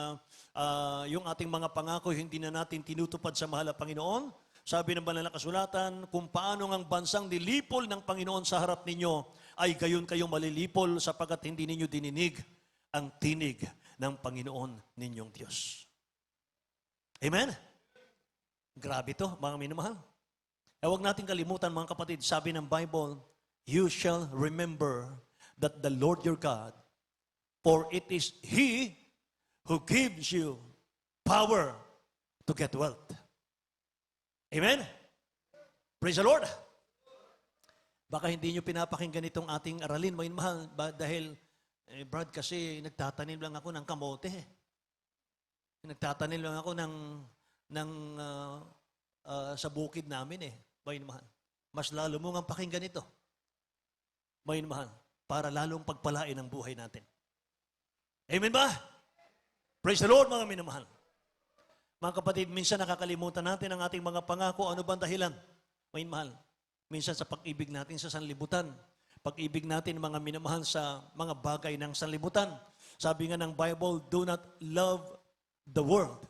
mga pangako, hindi na natin tinutupad sa mahal na Panginoon. Sabi ng banal na kasulatan, kung paano ang bansang nilipol ng Panginoon sa harap ninyo, ay gayon kayo malilipol sapagkat hindi ninyo dininig ang tinig ng Panginoon ninyong Diyos. Amen? Grabe to, mga minamahal. Huwag natin kalimutan, mga kapatid, sabi ng Bible, you shall remember that the Lord your God, for it is He who gives you power to get wealth. Amen? Praise the Lord. Baka hindi nyo pinapakinggan itong ating aralin, mga mahal, dahil, Brad, kasi nagtatanim lang ako ng kamote. Nagtatanim lang ako sa bukid namin mga mahal. Mas lalo mo nga pakinggan ito, mga mahal, para lalong pagpalain ang buhay natin. Amen ba? Praise the Lord, mga minamahal. Mga kapatid, minsan nakakalimutan natin ang ating mga pangako. Ano bang dahilan? Mga mahal. Minsan sa pag-ibig natin sa sanlibutan. Pag-ibig natin, mga minamahal, sa mga bagay ng sanlibutan. Sabi nga ng Bible, do not love the world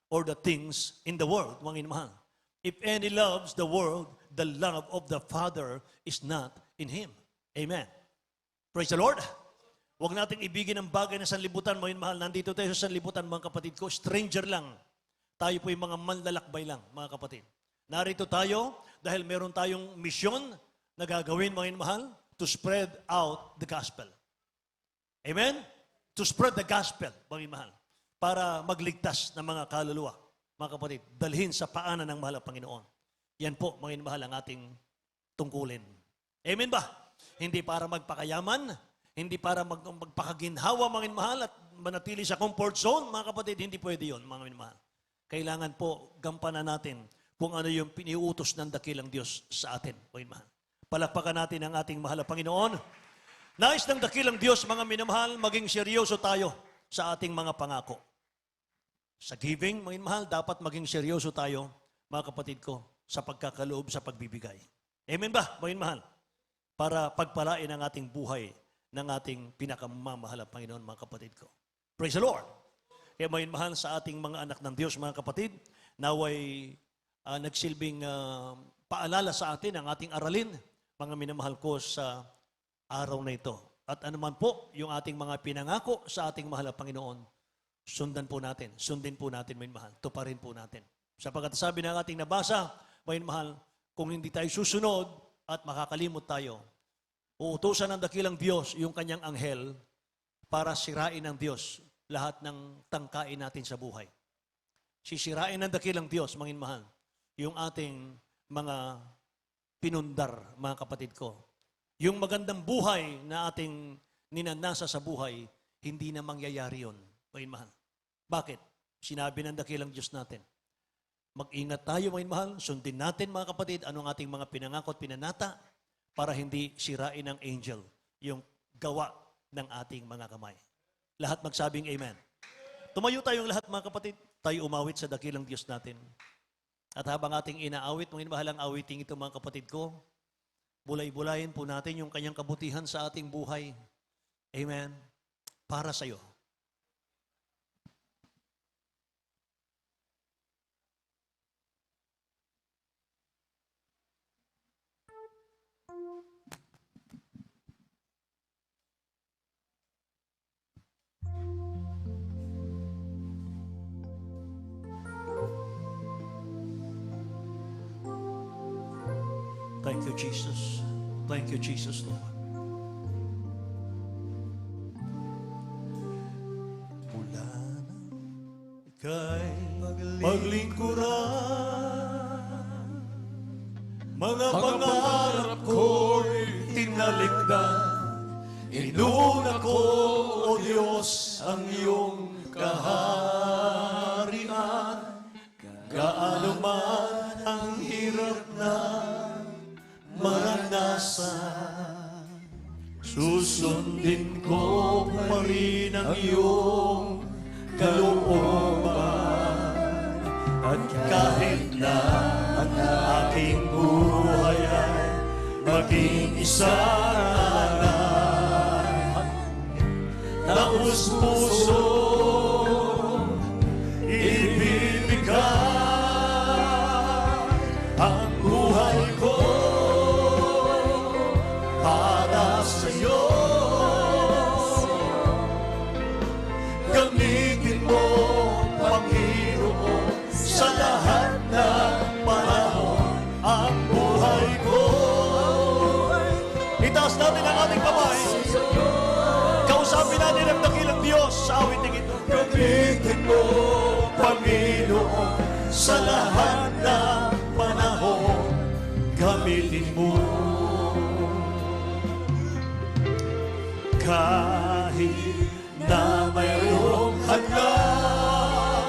or the things in the world, mga minamahal. If any loves the world, the love of the Father is not in him. Amen. Praise the Lord. Huwag nating ibigin ang bagay ng sanlibutan, mga minamahal. Nandito tayo sa sanlibutan, mga kapatid ko. Stranger lang. Tayo po yung mga manlalakbay lang, mga kapatid. Narito tayo dahil meron tayong misyon na gagawin, mga minamahal, to spread out the gospel. Amen? To spread the gospel, mga minamahal, para magligtas ng mga kaluluwa, mga kapatid, dalhin sa paanan ng mahal na Panginoon. Yan po, mga minamahal, ang ating tungkulin. Amen ba? Hindi para magpakayaman, hindi para magpakaginhawa, mga minamahal, at manatili sa comfort zone, mga kapatid, hindi pwede yun, mga minamahal. Kailangan po gampanan natin kung ano yung piniutos ng dakilang Diyos sa atin, mga minamahal. Palakpakan natin ang ating mahal na Panginoon. Nais ng dakilang Diyos, mga minamahal, maging seryoso tayo sa ating mga pangako. Sa giving, mga minamahal, dapat maging seryoso tayo, mga kapatid ko, sa pagkakaloob sa pagbibigay. Amen ba, mga minamahal? Para pagpalain ang ating buhay ng ating pinakamamahal na Panginoon, mga kapatid ko. Praise the Lord! Kaya mga minamahal, sa ating mga anak ng Diyos, mga kapatid, naway nagsilbing paalala sa atin ang ating aralin, mga minamahal ko, sa araw na ito. At anuman po yung ating mga pinangako sa ating mahal na Panginoon, sundin po natin, mga minamahal, tuparin po natin. Sapagkat sabi ng ating nabasa, mga minamahal, kung hindi tayo susunod at makakalimot tayo, uutusan ng dakilang Diyos yung kanyang anghel para sirain ng Diyos lahat ng tangkain natin sa buhay. Sisirain ng dakilang Diyos, mga minamahal, yung ating mga pinundar, mga kapatid ko. Yung magandang buhay na ating ninanasa sa buhay, hindi na mangyayari yun, mga minamahal. Bakit? Sinabi ng dakilang Diyos natin. Mag-ingat tayo, mga minamahal, sundin natin, mga kapatid, anong ating mga pinangako at pinanata para hindi sirain ng angel yung gawa ng ating mga kamay. Lahat magsabing amen. Tumayo tayong lahat, mga kapatid. Tayo umawit sa dakilang Diyos natin. At habang ating inaawit, mga mahalang awiting ito, mga kapatid ko, bulay-bulayin po natin yung kanyang kabutihan sa ating buhay. Amen. Para sa iyo. Thank you, Jesus. Thank you, Jesus, Lord. Mula na kay paglingkuran, mga pangarap ko'y tinalikdan, Inuna ko, O Diyos, ang iyong kaharian. Gaano man ang hirap na maranasan, susundin ko pa rin ang iyong kalooban. At kahit na ang aking buhay ay maging isang taos puso ibibigay ang buhay ko para sa iyo. Gamitin mo, Panginoon, sa lahat ng panahon ang buhay ko. Itaas natin ang ating kamay. Kausapin natin ang dakilang Diyos sa awiting ito. Gamitin mo, Panginoon, sa lahat ng panahon. Gamitin mo. Kahit na mayroong hadlang,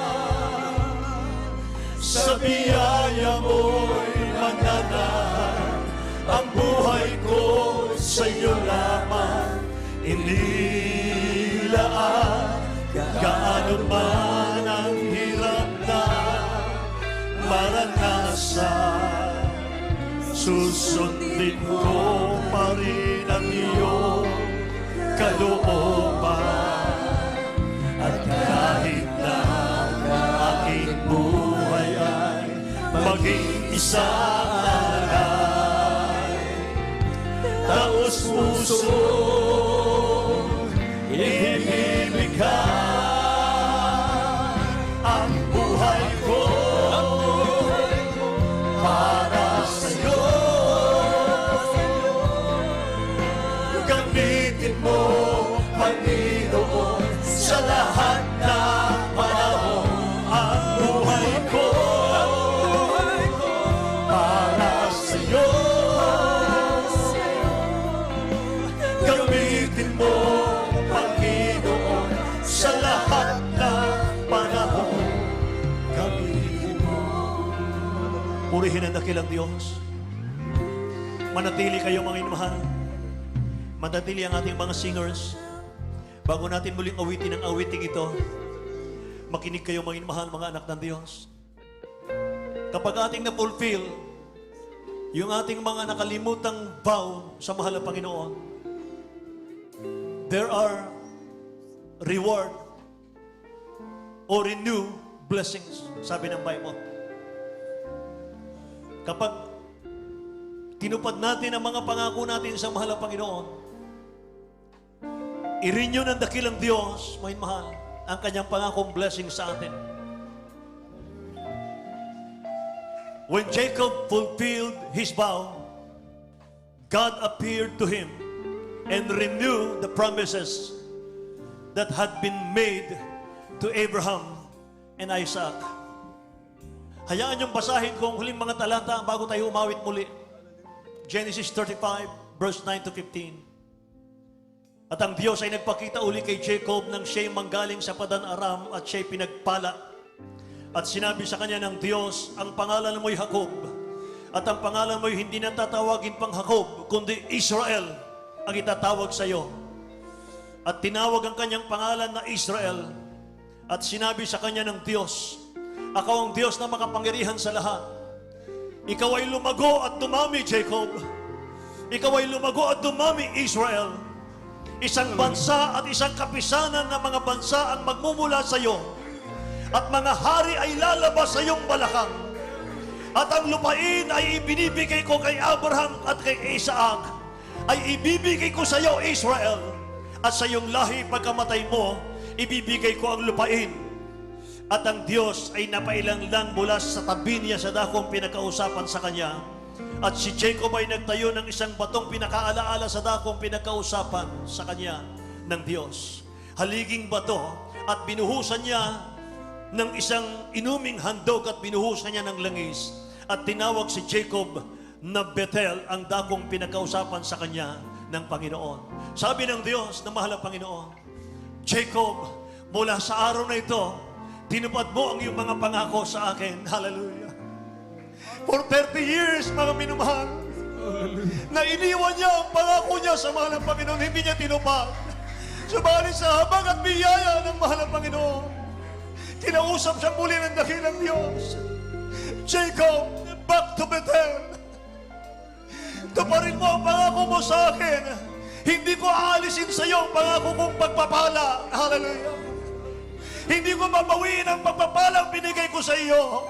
sa biyaya mo'y mananahan. Ang buhay ko sa iyo lamang inilaan. Gaano man ang hirap na maranasan, susundin ko pa rin ang iyong kalooban. At kahit na ang aking buhay ay maging isang alay, taos puso ibibigay ang buhay ko para sa iyo. Gamitin mo, Panginoon, sa lahat ng panahon ang buhay ko para sa iyo. Gamitin mo, Panginoon, sa lahat ng panahon. Gamitin mo. Purihin ang dakilang Diyos. Manatili kayo, mga inmahal. Manatili ang ating mga singers. Bago natin muling awitin ang awiting ito, makinig kayo, mga inmahal, mga anak ng Diyos. Kapag ating na-fulfill yung ating mga nakalimutang vow sa mahal na Panginoon, there are reward or renew blessings, sabi ng Bible. Kapag tinupad natin ang mga pangako natin sa mahal na Panginoon, i-renew ng dakilang Diyos, mga mahal, ang kanyang pangakong blessing sa atin. When Jacob fulfilled his vow, God appeared to him and renewed the promises that had been made to Abraham and Isaac. Hayaan niyong basahin ko ang huling mga talata bago tayo umawit muli. Genesis 35, verse 9 to 15. At ang Diyos ay nagpakita uli kay Jacob nang siya'y manggaling sa Padan Aram at siya'y pinagpala. At sinabi sa kanya ng Diyos, ang pangalan mo'y Jacob. At ang pangalan mo'y hindi na tatawagin pang Jacob, kundi Israel ang itatawag sa iyo. At tinawag ang kanyang pangalan na Israel. At sinabi sa kanya ng Diyos, ako ang Diyos na makapangyarihan sa lahat. Ikaw ay lumago at dumami, Jacob. Ikaw ay lumago at dumami, Israel. Isang bansa at isang kapisanan ng mga bansa ang magmumula sa iyo. At mga hari ay lalabas sa iyong balakang. At ang lupain ay ibinibigay ko kay Abraham at kay Isaac. Ay ibibigay ko sa iyo, Israel. At sa iyong lahi pagkamatay mo, ibibigay ko ang lupain. At ang Diyos ay napailang lang mula sa tabi niya sa dakong pinakausapan sa kanya. At si Jacob ay nagtayo ng isang batong pinakaalaala sa dakong pinakausapan sa kanya ng Diyos. Haliging bato at binuhusan niya ng isang inuming handog at binuhusan niya ng langis. At tinawag si Jacob na Bethel ang dakong pinakausapan sa kanya ng Panginoon. Sabi ng Diyos na mahal ng Panginoon, Jacob, mula sa araw na ito, tinupad mo ang iyong mga pangako sa akin. Hallelujah. For 30 years, mga minumahal, na iniwan niya ang pangako niya sa mahal ng Panginoon, hindi niya tinupad. Subalit sa habang at biyaya ng mahal ng Panginoon, kinausap siya muli ng dakilang Diyos. Jacob, back to Bethel. Tuparin mo ang pangako mo sa akin. Hindi ko aalisin sa iyo ang pangako kong pagpapala. Hallelujah. Hindi ko mabawiin ang pagpapalang binigay ko sa iyo.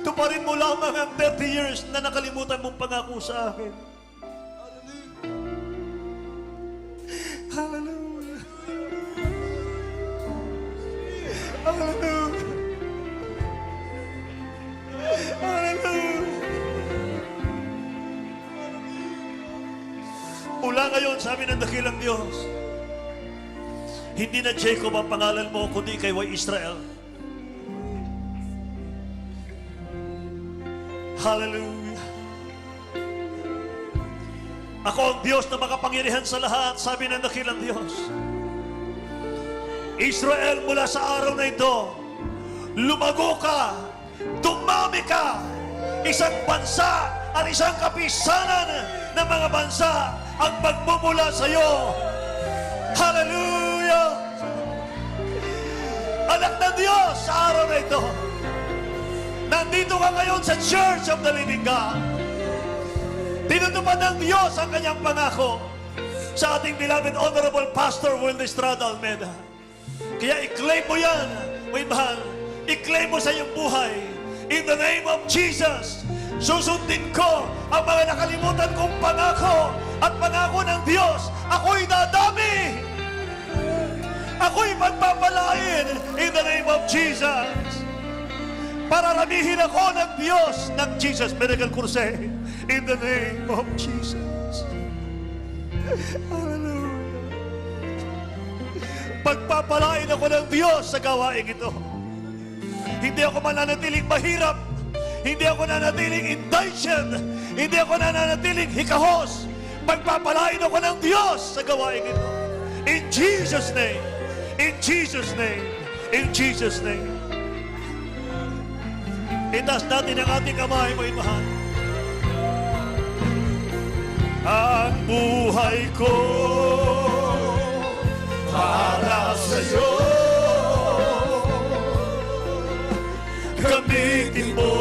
Tuparin mo lamang ang 30 years na nakalimutan mong pangako sa akin. Hallelujah. Hallelujah. Hallelujah. Mula ngayon, sabi ng dakilang Diyos, hindi na Jacob ang pangalan mo, kundi kay Israel. Hallelujah. Ako ang Diyos na makapangyarihan sa lahat, sabi ng dakilang Diyos. Israel, mula sa araw na ito, lumago ka, dumami ka, isang bansa at isang kapisanan ng mga bansa ang magmumula sa iyo. Hallelujah! Anak ng Diyos, sa araw na ito, nandito ka ngayon sa Church of the Living God. Tinutupad ng Diyos ang kanyang pangako sa ating beloved Honorable Pastor Will Estrada Almeida. Kaya i-claim mo yan, may mahal. I-claim mo sa iyong buhay. In the name of Jesus, susundin ko ang mga nakalimutan kong pangako at pangako ng Diyos. Ako'y dadami. Ako'y magpapalain in the name of Jesus. Pararamihin ako ng Diyos ng Jesus Miracle Crusade in the name of Jesus. Hallelujah. Pagpapalain ako ng Diyos sa gawain ito. Hindi ako mananatiling mahirap. Hindi ako nanatiling indigent. Hindi ako nanatiling hikahos. Pagpapalain ako ng Diyos sa gawain ito. In Jesus' name. In Jesus' name. In Jesus' name. Itaas natin ang ating kamay, mga mahal. Ang buhay ko para sa'yo. Gamitin mo,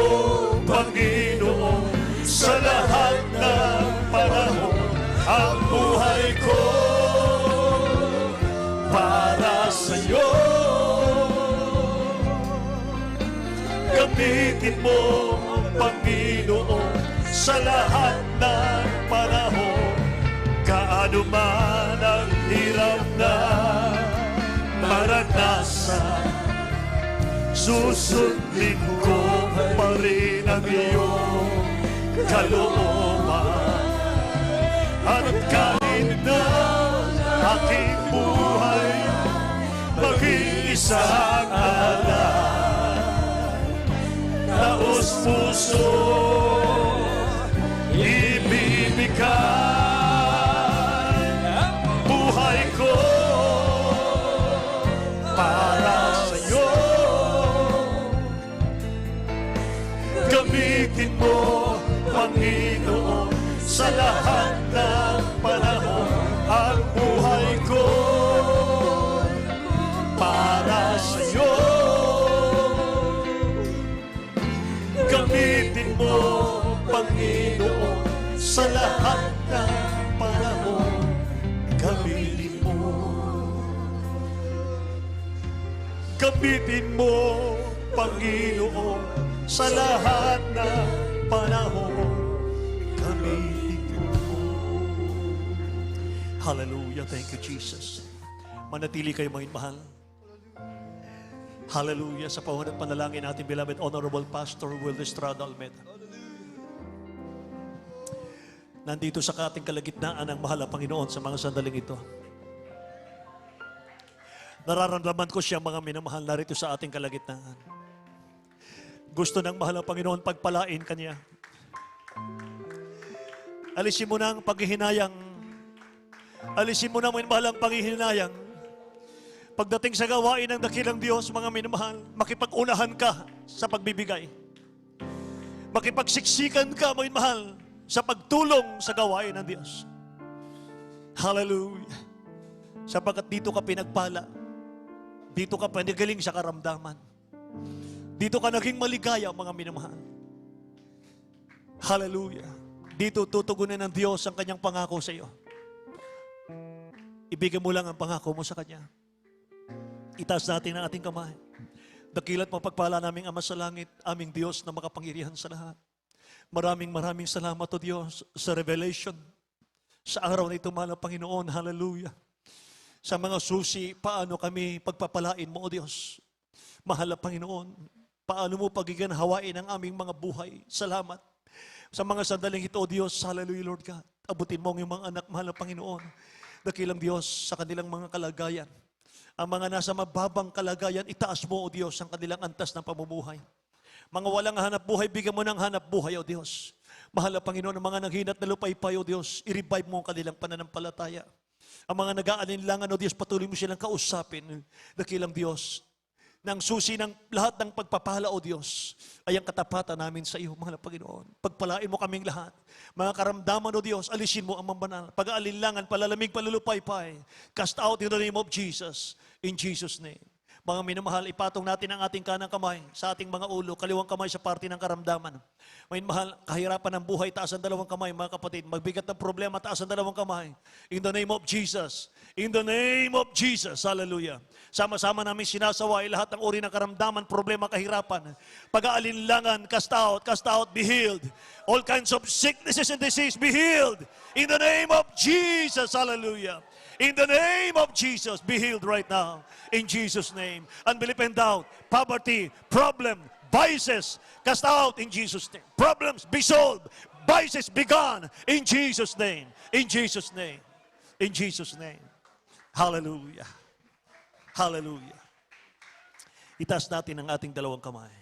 Panginoon, sa lahat ng panahon. Ang buhay ko para sa'yo. Gamitin mo, Panginoon, sa lahat ng panahon. Kaano man ang hirap na maranasan, susundin ko pa rin ang iyong kalooban. At kahit na aking buhay maging isang alay, taos puso ibibigay. Buhay ko para sa'yo. Gamitin mo, Panginoon, sa lahat ng panahon. Ang buhay ko para sa'yo. Gamitin mo, Panginoon, sa lahat ng panahon. Gamitin mo. Gamitin mo, Panginoon, sa lahat ng panahon. Gamitin mo. Hallelujah. Thank you, Jesus. Manatili kayo, mga mahal. Hallelujah. Sa pahunan panalangin natin, beloved Honorable Pastor Will Estrada Almeida. Nandito sa ating kalagitnaan ang mahal na Panginoon sa mga sandaling ito. Nararamdaman ko siya, mga minamahal, narito sa ating kalagitnaan. Gusto ng mahal na Panginoon pagpalain kanya. Alisin mo na ang paghihinayang Alisin mo na mga minamahal ang panghihinayang. Pagdating sa gawain ng dakilang Diyos, mga minamahal, makipag-unahan ka sa pagbibigay. Makipagsiksikan ka, mga minamahal, sa pagtulong sa gawain ng Diyos. Hallelujah. Sapagkat dito ka pinagpala. Dito ka pinagaling sa karamdaman. Dito ka naging maligaya, mga minamahal. Hallelujah. Dito tutugunin ng Diyos ang kanyang pangako sa iyo. Ibigay mo lang ang pangako mo sa Kanya. Itaas natin ang ating kamay. Dakilat mapagpala naming Ama sa langit, aming Diyos na makapangyarihan sa lahat. Maraming salamat, O Diyos, sa revelation. Sa araw na ito, mahal na Panginoon, hallelujah. Sa mga susi, paano kami pagpapalain mo, O Diyos. Mahal na Panginoon, paano mo pagiganhawain ang aming mga buhay. Salamat. Sa mga sandaling ito, O Diyos, hallelujah, Lord God. Abutin mo ang iyong mga anak, mahal na Panginoon. Dakilang Diyos, sa kanilang mga kalagayan. Ang mga nasa mababang kalagayan, itaas mo, O Diyos, ang kanilang antas ng pamumuhay. Mga walang hanap buhay, bigyan mo ng hanap buhay, O Diyos. Mahal na Panginoon, ang mga naghinat na lupaypay, O Diyos, i-revive mo ang kanilang pananampalataya. Ang mga nag-aalinlangan, O Diyos, patuloy mo silang kausapin. Dakilang Diyos, ng susi ng lahat ng pagpapala, O Diyos, ay ang katapatan namin sa iyo, mahal na Panginoon. Pagpalain mo kaming lahat. Mga karamdaman, O Diyos, alisin mo ang mambanal. Pag-aalinlangan, palalamig, palulupaypay. Cast out in the name of Jesus. In Jesus' name. Mga minamahal, ipatong natin ang ating kanang kamay sa ating mga ulo, kaliwang kamay sa parte ng karamdaman. Mga mahal, kahirapan ng buhay, taas ang dalawang kamay, mga kapatid. Magbigat ng problema, taas ang dalawang kamay. In the name of Jesus. In the name of Jesus. Hallelujah. Sama-sama namin sinasaway lahat ng uri ng karamdaman, problema, kahirapan. Pag-aalinlangan, cast out, be healed. All kinds of sicknesses and disease, be healed. In the name of Jesus. Hallelujah. In the name of Jesus, be healed right now. In Jesus' name. Unbelief and doubt, poverty, problem, vices, cast out in Jesus' name. Problems, be solved. Vices, be gone. In Jesus' name. In Jesus' name. In Jesus' name. Hallelujah. Hallelujah. Itaas natin ang ating dalawang kamay.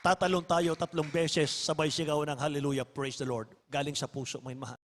Tatalon tayo 3 beses, sabay sigaw ng hallelujah, praise the Lord. Galing sa puso, may mahal.